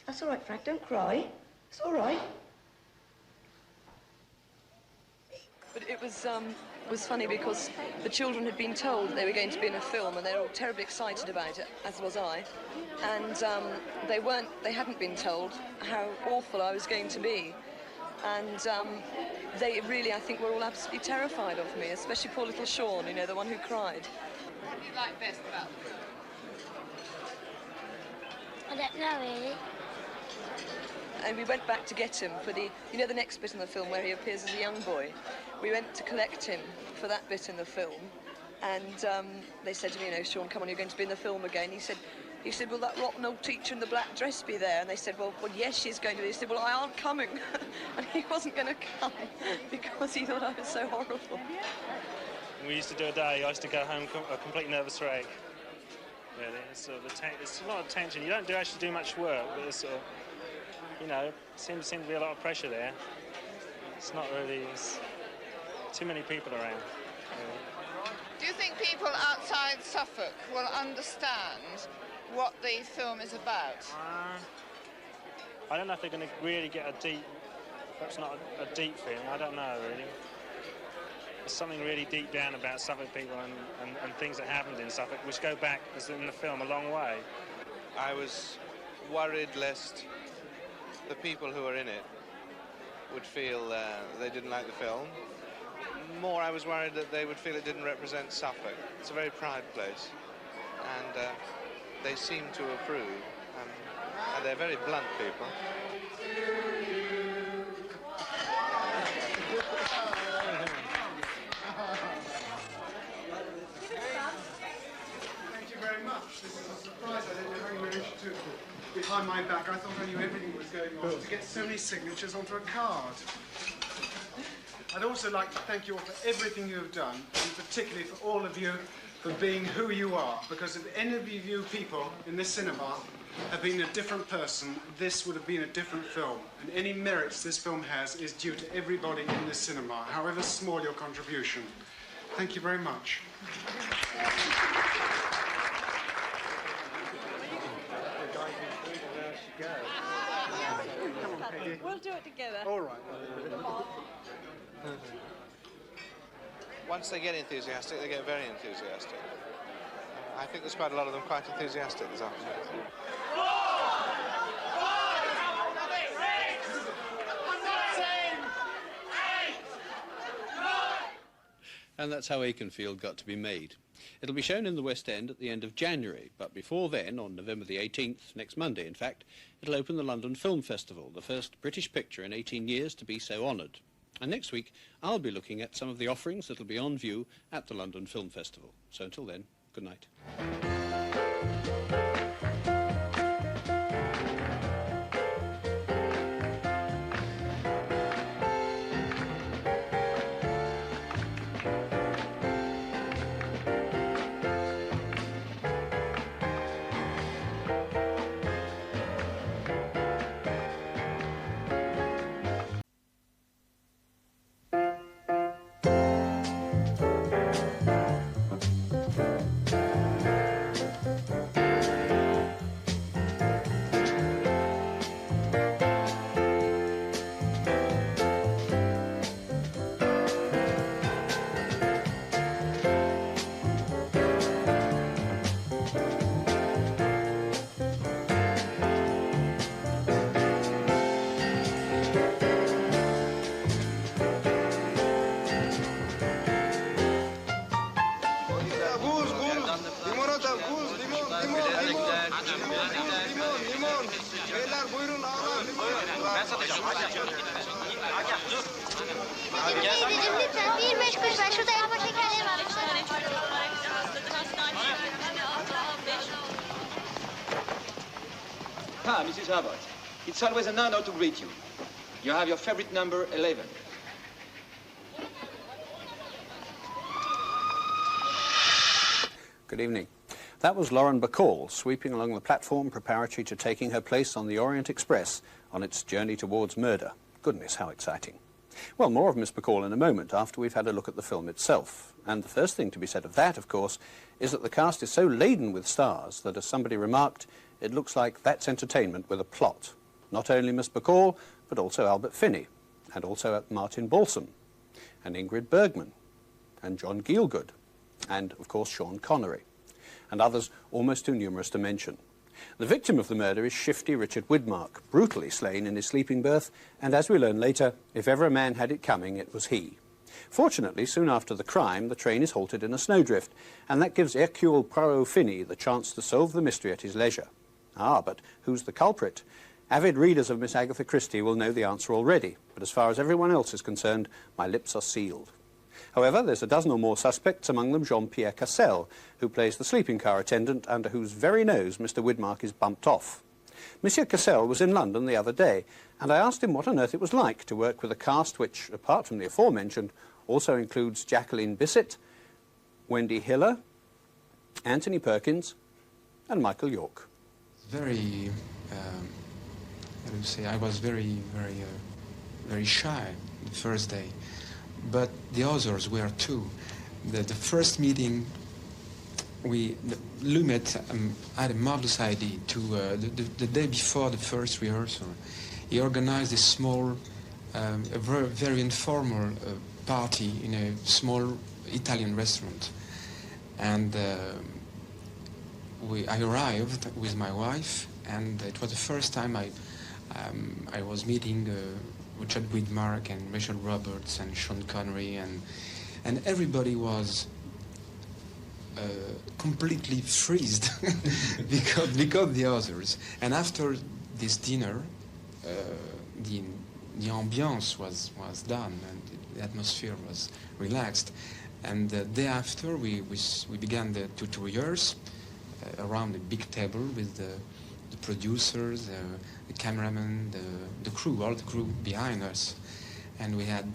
Speaker 1: That's all right, Frank, don't cry. It's all right.
Speaker 21: But it was funny because the children had been told they were going to be in a film and they were all terribly excited about it, as was I. And they hadn't been told how awful I was going to be. And they really, I think, were all absolutely terrified of me, especially poor little Sean, you know, the one who cried.
Speaker 29: What do you like best about the film? I don't know, really.
Speaker 21: And we went back to get him for the, you know, the next bit in the film where he appears as a young boy. We went to collect him for that bit in the film, and they said to me, you know, Sean, come on, you're going to be in the film again. He said, will that rotten old teacher in the black dress be there? And they said, well, yes, she's going to be. He said, well, I aren't coming. And he wasn't going to come because he thought I was so horrible.
Speaker 25: We used to do a day. I used to go home a complete nervous wreck. Really, it's a lot of tension. You don't actually do much work, but it's sort of, you know, seems to be a lot of pressure there. It's not really, it's too many people around. Really.
Speaker 2: Do you think people outside Suffolk will understand what the film is about?
Speaker 25: I don't know if they're going to really get a deep, perhaps not a deep feeling, I don't know really. There's something really deep down about Suffolk people and things that happened in Suffolk, which go back, as in the film, a long way.
Speaker 14: I was worried lest the people who were in it would feel they didn't like the film. More, I was worried that they would feel it didn't represent Suffolk. It's a very proud place, and they seem to approve, and they're very blunt people.
Speaker 15: Thank you very much. This is a surprise. I didn't know how you managed to. Behind my back, I thought I knew everything was going on. To get so many signatures onto a card. I'd also like to thank you all for everything you have done, and particularly for all of you for being who you are. Because if any of you people in this cinema have been a different person, this would have been a different film. And any merits this film has is due to everybody in this cinema, however small your contribution. Thank you very much.
Speaker 21: We'll do it together.
Speaker 15: All right.
Speaker 14: Once they get enthusiastic, they get very enthusiastic. I think there's quite a lot of them quite enthusiastic this afternoon.
Speaker 8: And that's how Akenfield got to be made. It'll be shown in the West End at the end of January, but before then, on November the 18th, next Monday in fact, it'll open the London Film Festival, the first British picture in 18 years to be so honoured. And next week, I'll be looking at some of the offerings that'll be on view at the London Film Festival. So until then, good night.
Speaker 3: Ha, Mrs. Abbott. It's always an honor to greet you. You have your favorite number, 11.
Speaker 8: Good evening. That was Lauren Bacall sweeping along the platform preparatory to taking her place on the Orient Express on its journey towards murder. Goodness, how exciting. Well, more of Miss Bacall in a moment after we've had a look at the film itself. And the first thing to be said of that, of course, is that the cast is so laden with stars that, as somebody remarked, it looks like that's entertainment with a plot. Not only Miss Bacall, but also Albert Finney, and also Martin Balsam, and Ingrid Bergman, and John Gielgud, and, of course, Sean Connery, and others almost too numerous to mention. The victim of the murder is shifty Richard Widmark, brutally slain in his sleeping berth, and as we learn later, if ever a man had it coming, it was he. Fortunately, soon after the crime, the train is halted in a snowdrift, and that gives Hercule Poirot Finney the chance to solve the mystery at his leisure. Ah, but who's the culprit? Avid readers of Miss Agatha Christie will know the answer already, but as far as everyone else is concerned, my lips are sealed. However, there's a dozen or more suspects, among them Jean-Pierre Cassel, who plays the sleeping car attendant under whose very nose Mr. Widmark is bumped off. Monsieur Cassel was in London the other day, and I asked him what on earth it was like to work with a cast which, apart from the aforementioned, also includes Jacqueline Bisset, Wendy Hiller, Anthony Perkins, and Michael York.
Speaker 5: Very, how do you say, I was very shy the first day. But the others were too. The first meeting, Lumet had a marvelous idea to, the day before the first rehearsal, he organized a small, a very informal party in a small Italian restaurant. And I arrived with my wife, and it was the first time I was meeting Richard Widmark and Rachel Roberts and Sean Connery, and everybody was completely freezed because the others. And after this dinner, the ambiance was done and the atmosphere was relaxed. And the day after, we began to rehearse around a big table with the producers, the cameraman, the crew, all the crew behind us. And we had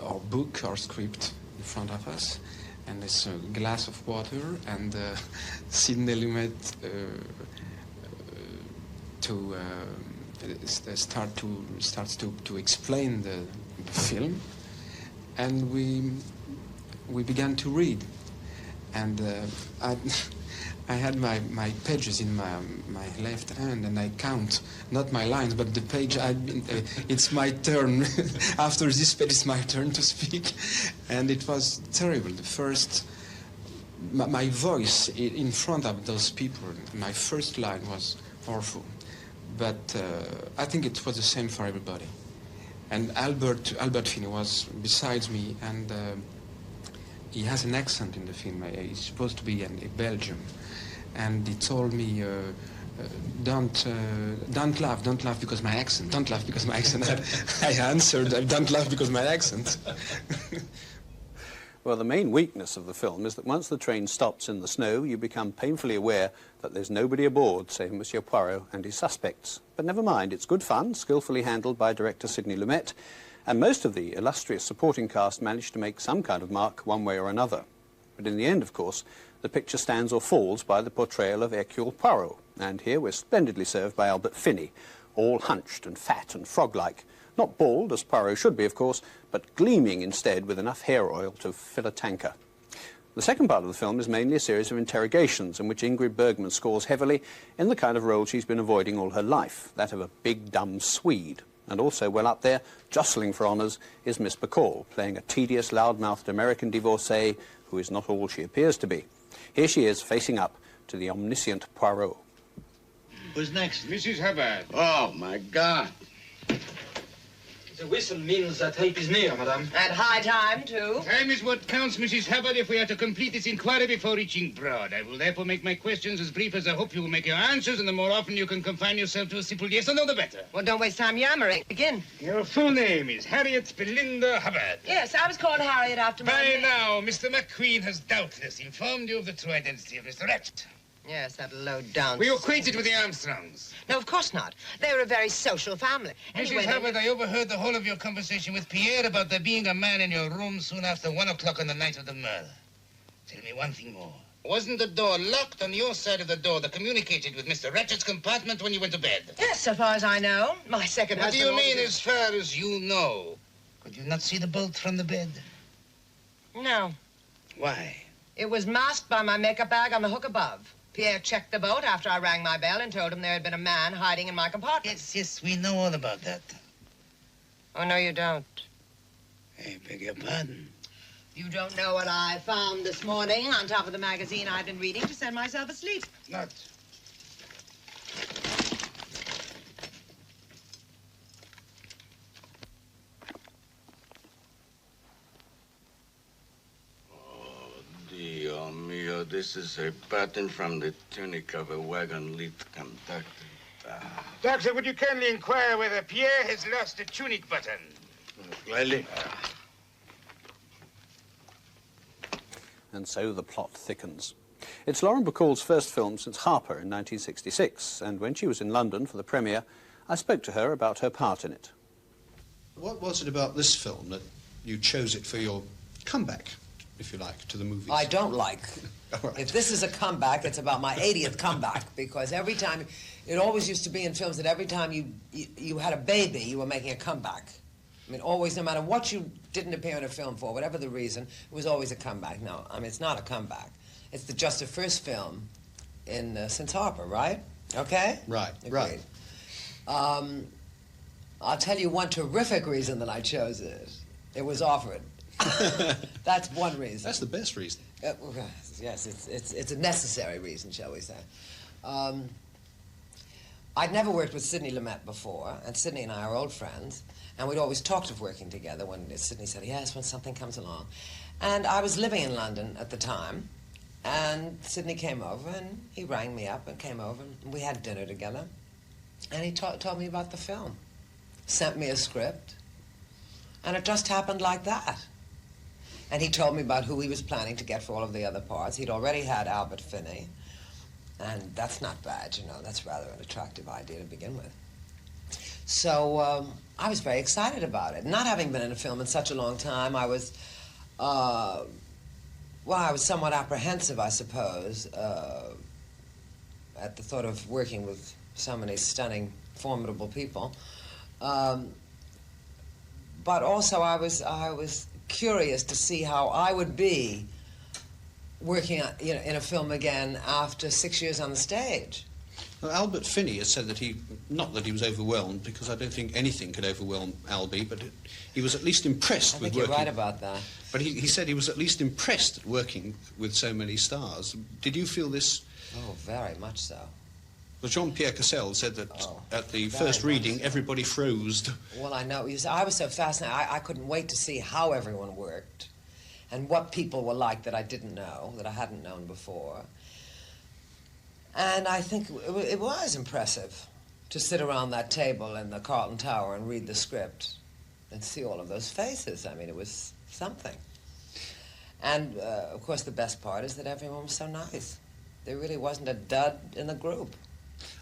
Speaker 5: our book, our script in front of us, and this glass of water, and Sidney Lumet starts to explain the film, and we began to read. And I had my pages in my left hand, and I count, not my lines, but the page. It's my turn. After this page, it's my turn to speak. And it was terrible. The first, my voice in front of those people, my first line was awful. But I think it was the same for everybody. And Albert Finney was besides me, and he has an accent in the film. He's supposed to be a Belgian. And he told me, don't laugh because my accent, don't laugh because my accent. I answered, don't laugh because my accent.
Speaker 8: Well, the main weakness of the film is that once the train stops in the snow, you become painfully aware that there's nobody aboard save Monsieur Poirot and his suspects. But never mind, it's good fun, skillfully handled by director Sidney Lumet, and most of the illustrious supporting cast managed to make some kind of mark one way or another. But in the end, of course, the picture stands or falls by the portrayal of Hercule Poirot, and here we're splendidly served by Albert Finney, all hunched and fat and frog-like. Not bald, as Poirot should be, of course, but gleaming instead with enough hair oil to fill a tanker. The second part of the film is mainly a series of interrogations in which Ingrid Bergman scores heavily in the kind of role she's been avoiding all her life, that of a big, dumb Swede. And also well up there, jostling for honours, is Miss Bacall, playing a tedious, loud-mouthed American divorcee who is not all she appears to be. Here she is, facing up to the omniscient Poirot.
Speaker 6: Who's next? Mrs. Hubbard. Oh, my God.
Speaker 3: The whistle means that help is near, madame.
Speaker 6: At high time, too. Time is what counts, Mrs. Hubbard, if we are to complete this inquiry before reaching Broad. I will therefore make my questions as brief as I hope you will make your answers, and the more often you can confine yourself to a simple yes or no, the better.
Speaker 1: Well, don't waste time yammering. Begin.
Speaker 6: Your full name is Harriet Belinda Hubbard.
Speaker 1: Yes, I was called Harriet after my...
Speaker 6: By now, Mr. McQueen has doubtless informed you of the true identity of Mr. Ratchet.
Speaker 7: Yes, that low-down...
Speaker 6: Were you acquainted with the Armstrongs?
Speaker 7: No, of course not. They were a very social family.
Speaker 6: Mrs. Hubbard, I overheard the whole of your conversation with Pierre about there being a man in your room soon after 1 o'clock on the night of the murder. Tell me one thing more. Wasn't the door locked on your side of the door that communicated with Mr. Ratchet's compartment when you went to bed?
Speaker 7: Yes, so far as I know. My second
Speaker 6: What do
Speaker 7: husband...
Speaker 6: you mean, as far as you know? Could you not see the bolt from the bed?
Speaker 7: No.
Speaker 6: Why?
Speaker 7: It was masked by my makeup bag on the hook above. Pierre checked the boat after I rang my bell and told him there had been a man hiding in my compartment.
Speaker 6: Yes, we know all about that.
Speaker 7: Oh, no, you don't.
Speaker 6: I beg your pardon.
Speaker 7: You don't know what I found this morning on top of the magazine I've been reading to send myself asleep.
Speaker 6: Not.
Speaker 9: Dio mio, this is a pattern from the tunic of a wagon lead conductor.
Speaker 6: Doctor, would you kindly inquire whether Pierre has lost a tunic button?
Speaker 9: Gladly.
Speaker 8: And so the plot thickens. It's Lauren Bacall's first film since Harper in 1966, and when she was in London for the premiere, I spoke to her about her part in it.
Speaker 5: What was it about this film that you chose it for your comeback, if you like, to the movies?
Speaker 7: I don't like.
Speaker 5: All right.
Speaker 7: If this is a comeback, it's about my 80th comeback, because every time, it always used to be in films that every time you had a baby, you were making a comeback. I mean, always, no matter what you didn't appear in a film for, whatever the reason, it was always a comeback. No, I mean, it's not a comeback. It's just the first film in since Harper, right? Okay?
Speaker 5: Right,
Speaker 7: Agreed.
Speaker 5: right.
Speaker 7: I'll tell you one terrific reason that I chose it. It was offered. That's one reason.
Speaker 5: That's the best reason.
Speaker 7: Yes, it's a necessary reason, shall we say. I'd never worked with Sidney Lumet before, and Sidney and I are old friends, and we'd always talked of working together when Sidney said, yes, when something comes along. And I was living in London at the time, and Sidney came over, and he rang me up and came over, and we had dinner together, and he told me about the film, sent me a script, and it just happened like that. And he told me about who he was planning to get for all of the other parts. He'd already had Albert Finney, and that's not bad, you know. That's rather an attractive idea to begin with. So I was very excited about it. Not having been in a film in such a long time, I was, well, I was somewhat apprehensive, I suppose, at the thought of working with so many stunning, formidable people. But also I was curious to see how I would be working in a film again after 6 years on the stage.
Speaker 5: Well, Albert Finney has said that not that he was overwhelmed, because I don't think anything could overwhelm Albie, but he was at least impressed with working.
Speaker 7: I think you're right about that.
Speaker 5: But he said he was at least impressed at working with so many stars. Did you feel this?
Speaker 7: Oh, very much so.
Speaker 5: Well, Jean-Pierre Cassel said that at the first reading, everybody froze.
Speaker 7: Well, I know. I was so fascinated. I couldn't wait to see how everyone worked and what people were like that I didn't know, that I hadn't known before. And I think it was impressive to sit around that table in the Carlton Tower and read the script and see all of those faces. I mean, it was something. And, of course, the best part is that everyone was so nice. There really wasn't a dud in the group.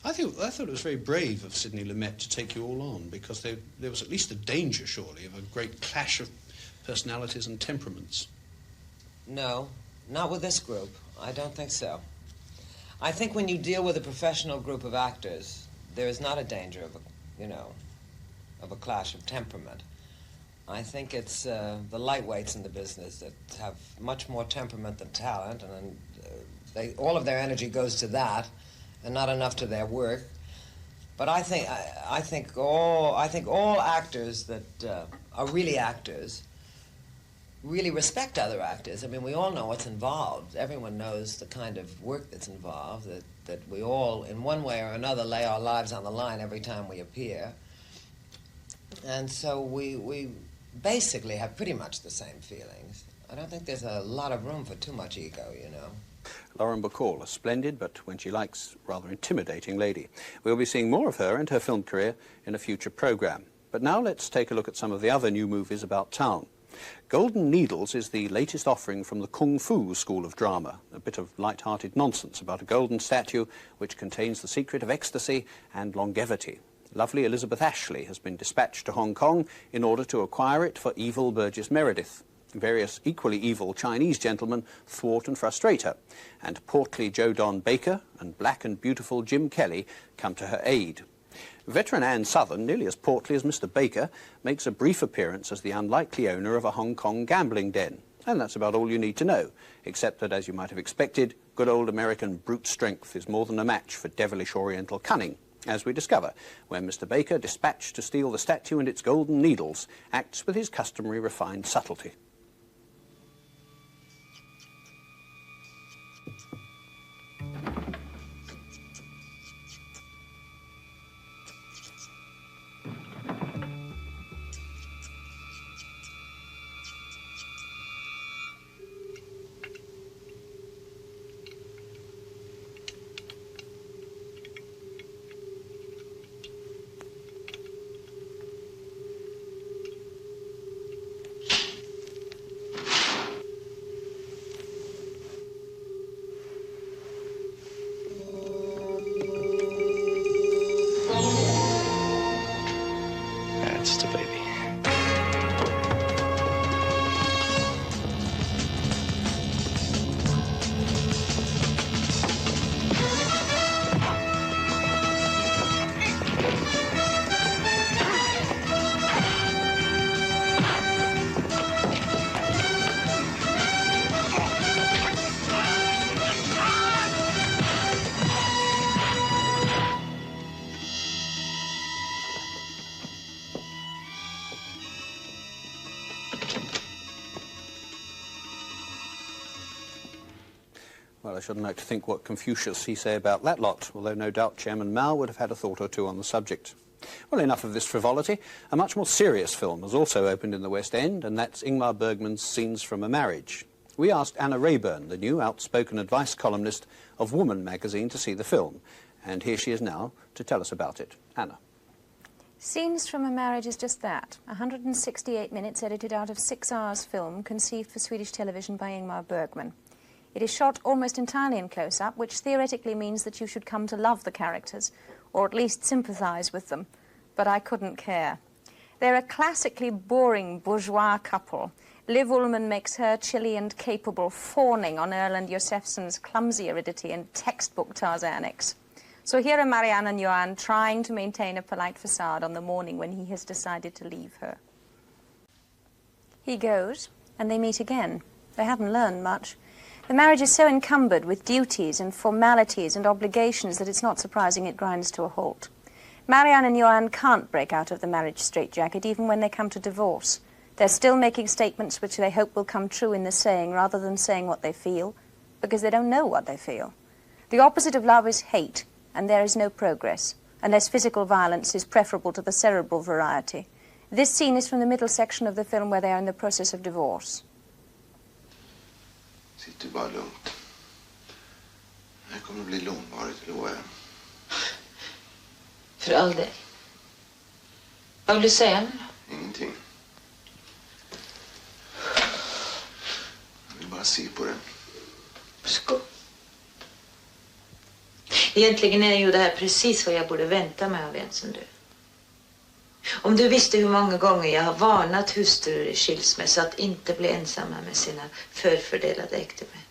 Speaker 5: I thought it was very brave of Sidney Lumet to take you all on, because there was at least a danger, surely, of a great clash of personalities and temperaments.
Speaker 7: No, not with this group. I don't think so. I think when you deal with a professional group of actors, there is not a danger of a clash of temperament. I think it's the lightweights in the business that have much more temperament than talent, and all of their energy goes to that, and not enough to their work. But I think all actors that are really actors really respect other actors. I mean, we all know what's involved. Everyone knows the kind of work that's involved, that we all, in one way or another, lay our lives on the line every time we appear. And so we basically have pretty much the same feelings. I don't think there's a lot of room for too much ego, you know.
Speaker 8: Lauren Bacall, a splendid, but when she likes, rather intimidating lady. We'll be seeing more of her and her film career in a future programme. But now let's take a look at some of the other new movies about town. Golden Needles is the latest offering from the Kung Fu school of drama, a bit of light-hearted nonsense about a golden statue which contains the secret of ecstasy and longevity. Lovely Elizabeth Ashley has been dispatched to Hong Kong in order to acquire it for evil Burgess Meredith. Various equally evil Chinese gentlemen thwart and frustrate her, and portly Joe Don Baker and black and beautiful Jim Kelly come to her aid. Veteran Anne Southern, nearly as portly as Mr. Baker, makes a brief appearance as the unlikely owner of a Hong Kong gambling den. And that's about all you need to know, except that, as you might have expected, good old American brute strength is more than a match for devilish Oriental cunning, as we discover when Mr. Baker, dispatched to steal the statue and its golden needles, acts with his customary refined subtlety.
Speaker 10: That's the baby.
Speaker 8: Well, I shouldn't like to think what Confucius he say about that lot, although no doubt Chairman Mao would have had a thought or two on the subject. Well, enough of this frivolity. A much more serious film has also opened in the West End, and that's Ingmar Bergman's Scenes from a Marriage. We asked Anna Rayburn, the new outspoken advice columnist of Woman magazine, to see the film. And here she is now to tell us about it. Anna.
Speaker 11: Scenes from a Marriage is just that. 168 minutes edited out of 6 hours film conceived for Swedish television by Ingmar Bergman. It is shot almost entirely in close-up, which theoretically means that you should come to love the characters, or at least sympathise with them. But I couldn't care. They're a classically boring bourgeois couple. Liv Ullman makes her chilly and capable, fawning on Erland Josephson's clumsy aridity and textbook Tarzanics. So here are Marianne and Johan trying to maintain a polite facade on the morning when he has decided to leave her. He goes, and they meet again. They haven't learned much. The marriage is so encumbered with duties and formalities and obligations that it's not surprising it grinds to a halt. Marianne and Johan can't break out of the marriage straitjacket even when they come to divorce. They're still making statements which they hope will come true in the saying rather than saying what they feel, because they don't know what they feel. The opposite of love is hate, and there is no progress, unless physical violence is preferable to the cerebral variety. This scene is from the middle section of the film where they are in the process of divorce.
Speaker 12: Sitt du bara lugnt. Det här kommer bli långvarigt, lovar jag.
Speaker 29: För all del. Vad vill du säga nu då?
Speaker 12: Ingenting. Jag vill bara se på den.
Speaker 29: Skål. Egentligen är ju det här precis vad jag borde vänta mig av en som du. Om du visste hur många gånger jag har varnat hustrur i skilsmässa att inte bli ensamma med sina förfördelade äktemän.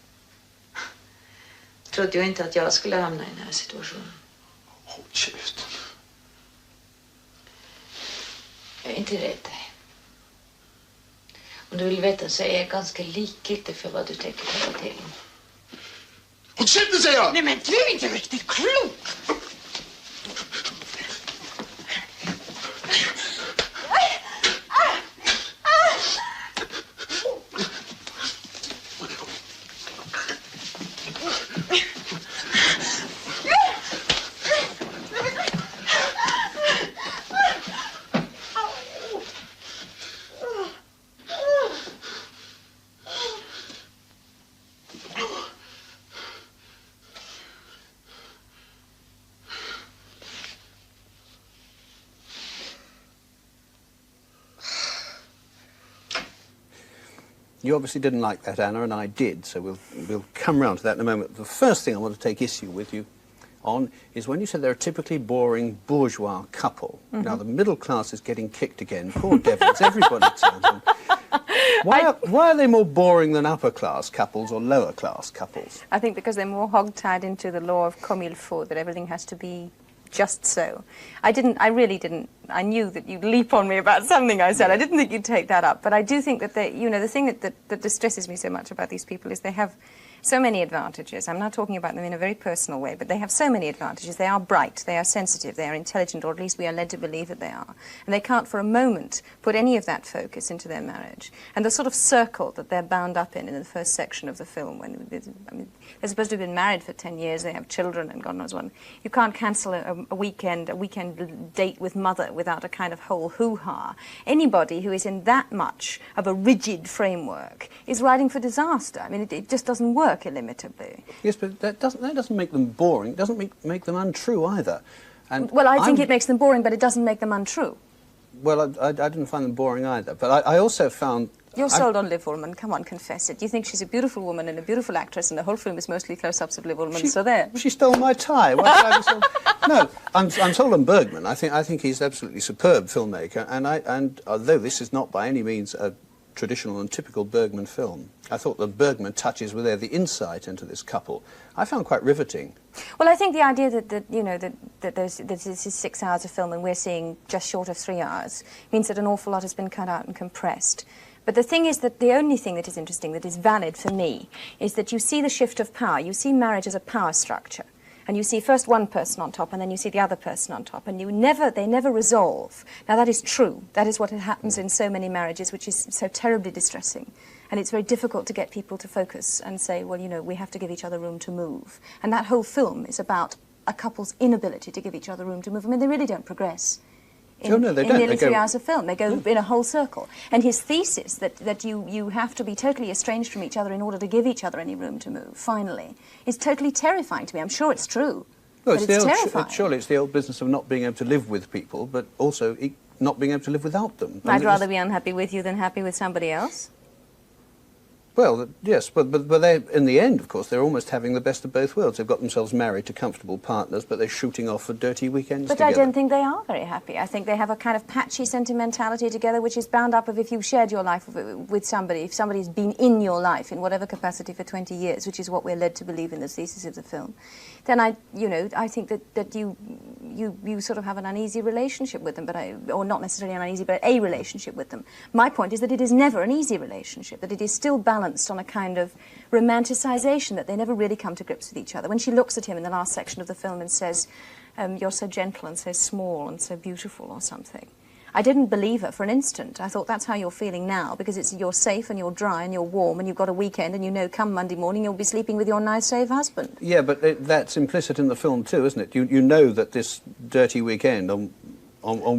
Speaker 29: Trodde jag inte att jag skulle hamna i den här situationen.
Speaker 12: Håll käften.
Speaker 29: Jag är inte rädd dig. Om du vill veta så är jag ganska likgiltig för vad du tänker ta till.
Speaker 12: Håll käften, säger jag!
Speaker 29: Nej, men du är inte riktigt klok!
Speaker 8: You obviously didn't like that, Anna, and I did, so we'll come round to that in a moment. The first thing I want to take issue with you on is when you said they're a typically boring bourgeois couple. Now, the middle class is getting kicked again. Poor devils, everybody turns on. Why are they more boring than upper-class couples or lower-class couples?
Speaker 11: I think because they're more hog-tied into the law of comme il faut, that everything has to be just so. I really didn't. I knew that you'd leap on me about something I said. I didn't think you'd take that up. But I do think that the thing that distresses me so much about these people is they have so many advantages. I'm not talking about them in a very personal way, but they have so many advantages. They are bright, they are sensitive, they are intelligent, or at least we are led to believe that they are. And they can't for a moment put any of that focus into their marriage. And the sort of circle that they're bound up in the first section of the film, when they're supposed to have been married for 10 years, they have children and God knows what. You can't cancel a weekend date with mother without a kind of whole hoo-ha. Anybody who is in that much of a rigid framework is riding for disaster. I mean, it just doesn't work illimitably.
Speaker 8: Yes, but that doesn't make them boring. It doesn't make them untrue either. And
Speaker 11: well, I think it makes them boring, but it doesn't make them untrue.
Speaker 8: Well, I didn't find them boring either. But I also found...
Speaker 11: You're sold on Liv Ullman. Come on, confess it. You think she's a beautiful woman and a beautiful actress, and the whole film is mostly close-ups of Liv Ullman, so there.
Speaker 8: She stole my tie. Why should I be sold? No, I'm sold on Bergman. I think he's an absolutely superb filmmaker, and although this is not by any means a traditional and typical Bergman film, I thought the Bergman touches were there, the insight into this couple, I found quite riveting.
Speaker 11: Well, I think the idea that this is 6 hours of film and we're seeing just short of 3 hours means that an awful lot has been cut out and compressed. But the thing is that the only thing that is interesting, that is valid for me, is that you see the shift of power. You see marriage as a power structure. And you see first one person on top, and then you see the other person on top, and they never resolve. Now, that is true. That is what happens in so many marriages, which is so terribly distressing. And it's very difficult to get people to focus and say, well, you know, we have to give each other room to move. And that whole film is about a couple's inability to give each other room to move. I mean, they really don't progress. In nearly 3 hours of film. They go in a whole circle. And his thesis that you have to be totally estranged from each other in order to give each other any room to move, finally, is totally terrifying to me. I'm sure it's true,
Speaker 8: well,
Speaker 11: but it's terrifying.
Speaker 8: Surely it's the old business of not being able to live with people, but also not being able to live without them.
Speaker 11: I'd rather be unhappy with you than happy with somebody else.
Speaker 8: Well, yes, but they, in the end, of course, they're almost having the best of both worlds. They've got themselves married to comfortable partners, but they're shooting off for dirty weekends together.
Speaker 11: But I don't think they are very happy. I think they have a kind of patchy sentimentality together, which is bound up if you've shared your life with somebody, if somebody's been in your life in whatever capacity for 20 years, which is what we're led to believe in the thesis of the film, then I think that you sort of have an uneasy relationship with them, or not necessarily an uneasy, but a relationship with them. My point is that it is never an easy relationship, that it is still balanced on a kind of romanticization, that they never really come to grips with each other. When she looks at him in the last section of the film and says, you're so gentle and so small and so beautiful or something, I didn't believe her for an instant. I thought, that's how you're feeling now, because you're safe and you're dry and you're warm and you've got a weekend and you know come Monday morning you'll be sleeping with your nice, safe husband.
Speaker 8: Yeah, but that's implicit in the film too, isn't it? You know that this dirty weekend on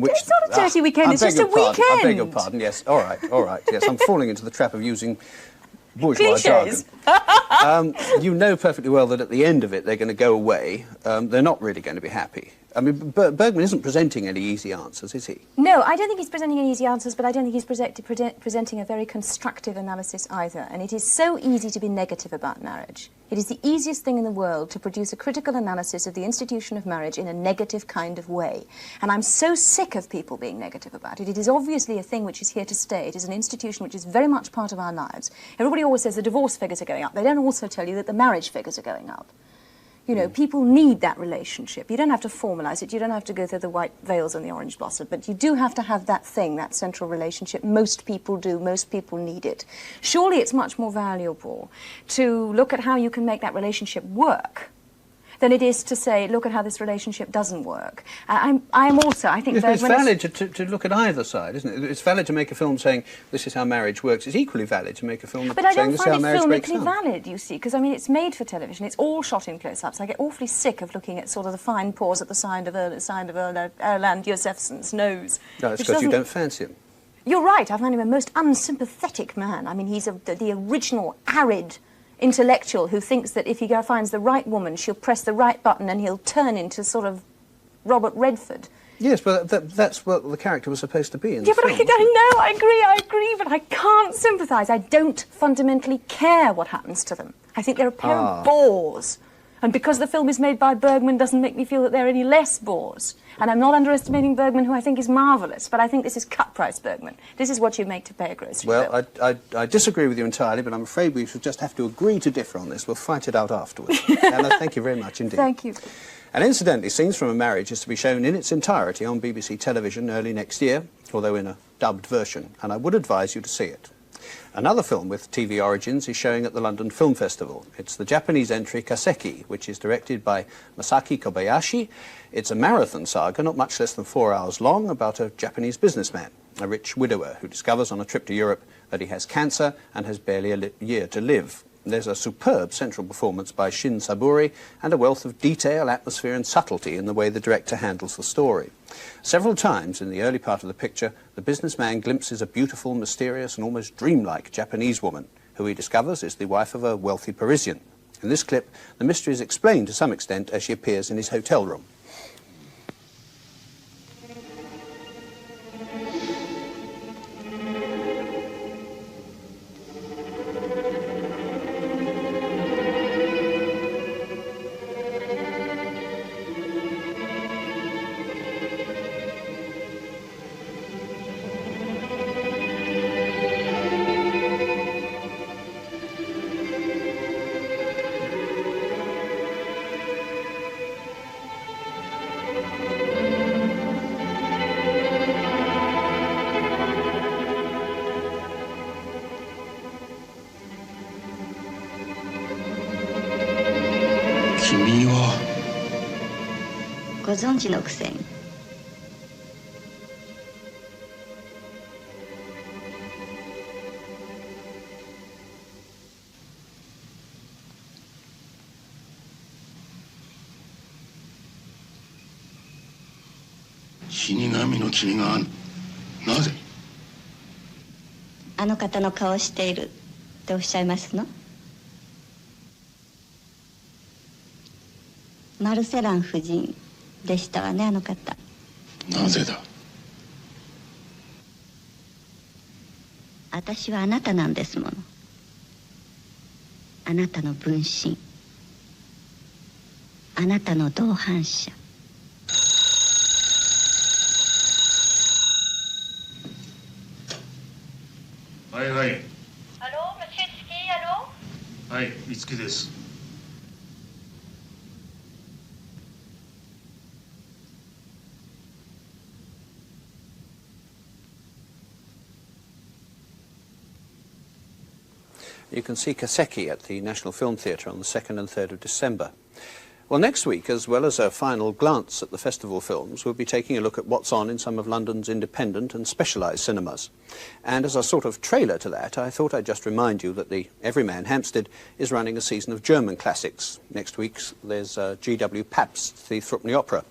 Speaker 8: which...
Speaker 11: It's not a dirty weekend, it's just a weekend.
Speaker 8: I beg your pardon, yes. All right, yes. I'm falling into the trap of using bourgeois jargon. You know perfectly well that at the end of it they're going to go away. They're not really going to be happy. I mean, Bergman isn't presenting any easy answers, is he?
Speaker 11: No, I don't think he's presenting any easy answers, but I don't think he's presenting a very constructive analysis either. And it is so easy to be negative about marriage. It is the easiest thing in the world to produce a critical analysis of the institution of marriage in a negative kind of way. And I'm so sick of people being negative about it. It is obviously a thing which is here to stay. It is an institution which is very much part of our lives. Everybody always says the divorce figures are going up. They don't also tell you that the marriage figures are going up. You know, people need that relationship. You don't have to formalise it. You don't have to go through the white veils and the orange blossom. But you do have to have that thing, that central relationship. Most people do. Most people need it. Surely it's much more valuable to look at how you can make that relationship work than it is to say, look at how this relationship doesn't work. I think...
Speaker 8: It's valid to look at either side, isn't it? It's valid to make a film saying, this is how marriage works. It's equally valid to make a film saying, this is how marriage breaks down.
Speaker 11: But I don't find it filmically valid, you see, because, I mean, it's made for television. It's all shot in close-ups. I get awfully sick of looking at sort of the fine pores at the side of Erland Josephson's nose.
Speaker 8: No, it's because you don't fancy him.
Speaker 11: You're right. I find him a most unsympathetic man. I mean, he's the original arid intellectual who thinks that if he finds the right woman, she'll press the right button and he'll turn into sort of Robert Redford.
Speaker 4: Yes, but that's what the character was supposed to be in
Speaker 11: Yeah,
Speaker 4: the
Speaker 11: but
Speaker 4: film.
Speaker 11: I agree, but I can't sympathise. I don't fundamentally care what happens to them. I think they're a pair of bores. And because the film is made by Bergman doesn't make me feel that they're any less bores. And I'm not underestimating Bergman, who I think is marvellous, but I think this is cut-price Bergman. This is what you make to pay a grocery bill.
Speaker 4: Well, I disagree with you entirely, but I'm afraid we should just have to agree to differ on this. We'll fight it out afterwards. Anna, thank you very much indeed.
Speaker 11: Thank you.
Speaker 4: And incidentally, Scenes from a Marriage is to be shown in its entirety on BBC television early next year, although in a dubbed version, and I would advise you to see it. Another film with TV origins is showing at the London Film Festival. It's the Japanese entry Cassel, which is directed by Masaki Kobayashi. It's a marathon saga, not much less than 4 hours long, about a Japanese businessman, a rich widower who discovers on a trip to Europe that he has cancer and has barely a year to live. There's a superb central performance by Shin Saburi and a wealth of detail, atmosphere and subtlety in the way the director handles the story. Several times in the early part of the picture, the businessman glimpses a beautiful, mysterious and almost dreamlike Japanese woman, who he discovers is the wife of a wealthy Parisian. In this clip, the mystery is explained to some extent as she appears in his hotel room.
Speaker 12: Kimi wa
Speaker 13: ご存知のくせに。
Speaker 12: 死神の君がなぜ？
Speaker 13: あの方の顔をしているっておっしゃいますの？マルセラン夫人でしたわね、あの方。
Speaker 12: なぜだ？
Speaker 13: 私はあなたなんですもの。あなたの分身、あなたの同伴者。
Speaker 12: はいはい。
Speaker 1: アロー、ムシツキー、アロー。
Speaker 12: はい、美月です。
Speaker 4: You can see Kaseki at the National Film Theatre on the 2nd and 3rd of December. Well, next week, as well as a final glance at the festival films, we'll be taking a look at what's on in some of London's independent and specialised cinemas. And as a sort of trailer to that, I thought I'd just remind you that the Everyman Hampstead is running a season of German classics. Next week, there's G.W. Pabst's The Threepenny Opera,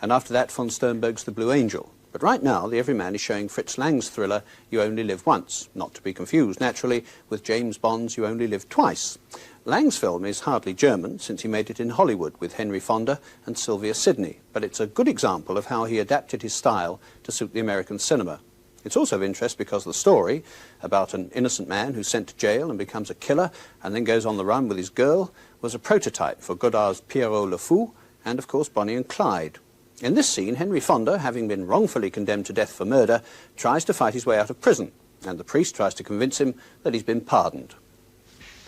Speaker 4: and after that, von Sternberg's The Blue Angel. But right now, the Everyman is showing Fritz Lang's thriller, You Only Live Once, not to be confused, naturally, with James Bond's You Only Live Twice. Lang's film is hardly German, since he made it in Hollywood with Henry Fonda and Sylvia Sidney, but it's a good example of how he adapted his style to suit the American cinema. It's also of interest because the story, about an innocent man who's sent to jail and becomes a killer and then goes on the run with his girl, was a prototype for Godard's Pierrot le Fou and, of course, Bonnie and Clyde. In this scene, Henry Fonda, having been wrongfully condemned to death for murder, tries to fight his way out of prison, and the priest tries to convince him that he's been pardoned.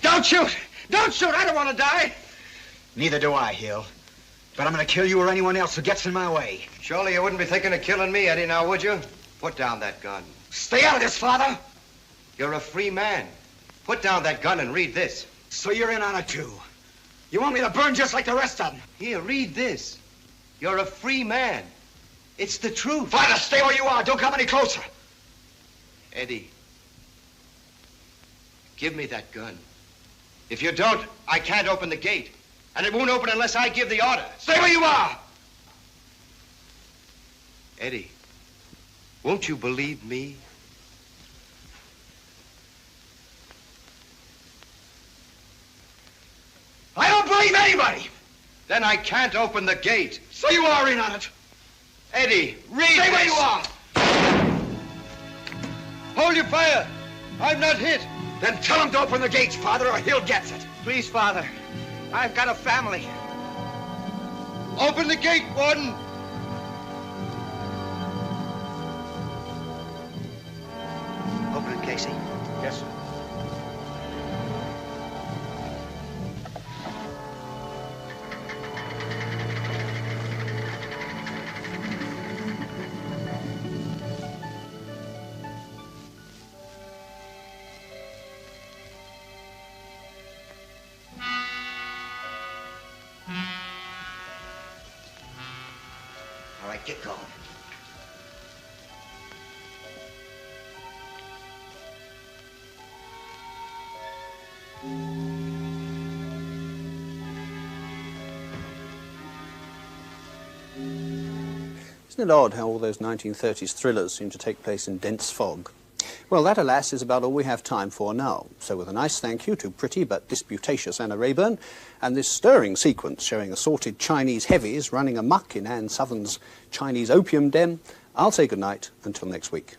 Speaker 16: Don't shoot! Don't shoot! I don't want to die! Neither do I, Hill. But I'm going to kill you or anyone else who gets in my way.
Speaker 17: Surely you wouldn't be thinking of killing me, Eddie, now, would you? Put down that gun.
Speaker 16: Stay out of this, Father!
Speaker 17: You're a free man. Put down that gun and read this.
Speaker 16: So you're in on it, too. You want me to burn just like the rest of them?
Speaker 17: Here, read this. You're a free man. It's the truth.
Speaker 16: Father, stay where you are. Don't come any closer.
Speaker 17: Eddie, give me that gun. If you don't, I can't open the gate. And it won't open unless I give the order.
Speaker 16: Stay where you are!
Speaker 17: Eddie, won't you believe me?
Speaker 16: I don't believe anybody!
Speaker 17: Then I can't open the gate.
Speaker 16: So you are in on it.
Speaker 17: Eddie, read
Speaker 16: Stay
Speaker 17: this.
Speaker 16: where you are!
Speaker 17: Hold your fire! I'm not hit!
Speaker 16: Then tell him to open the gates, Father, or he'll get it.
Speaker 17: Please, Father. I've got a family. Open the gate, Warden!
Speaker 16: Open it, Casey.
Speaker 17: Yes, sir.
Speaker 16: All right, get going.
Speaker 4: Isn't it odd how all those 1930s thrillers seem to take place in dense fog? Well, that, alas, is about all we have time for now. So with a nice thank you to pretty but disputatious Anna Rayburn, and this stirring sequence showing assorted Chinese heavies running amok in Anne Southern's Chinese opium den, I'll say goodnight until next week.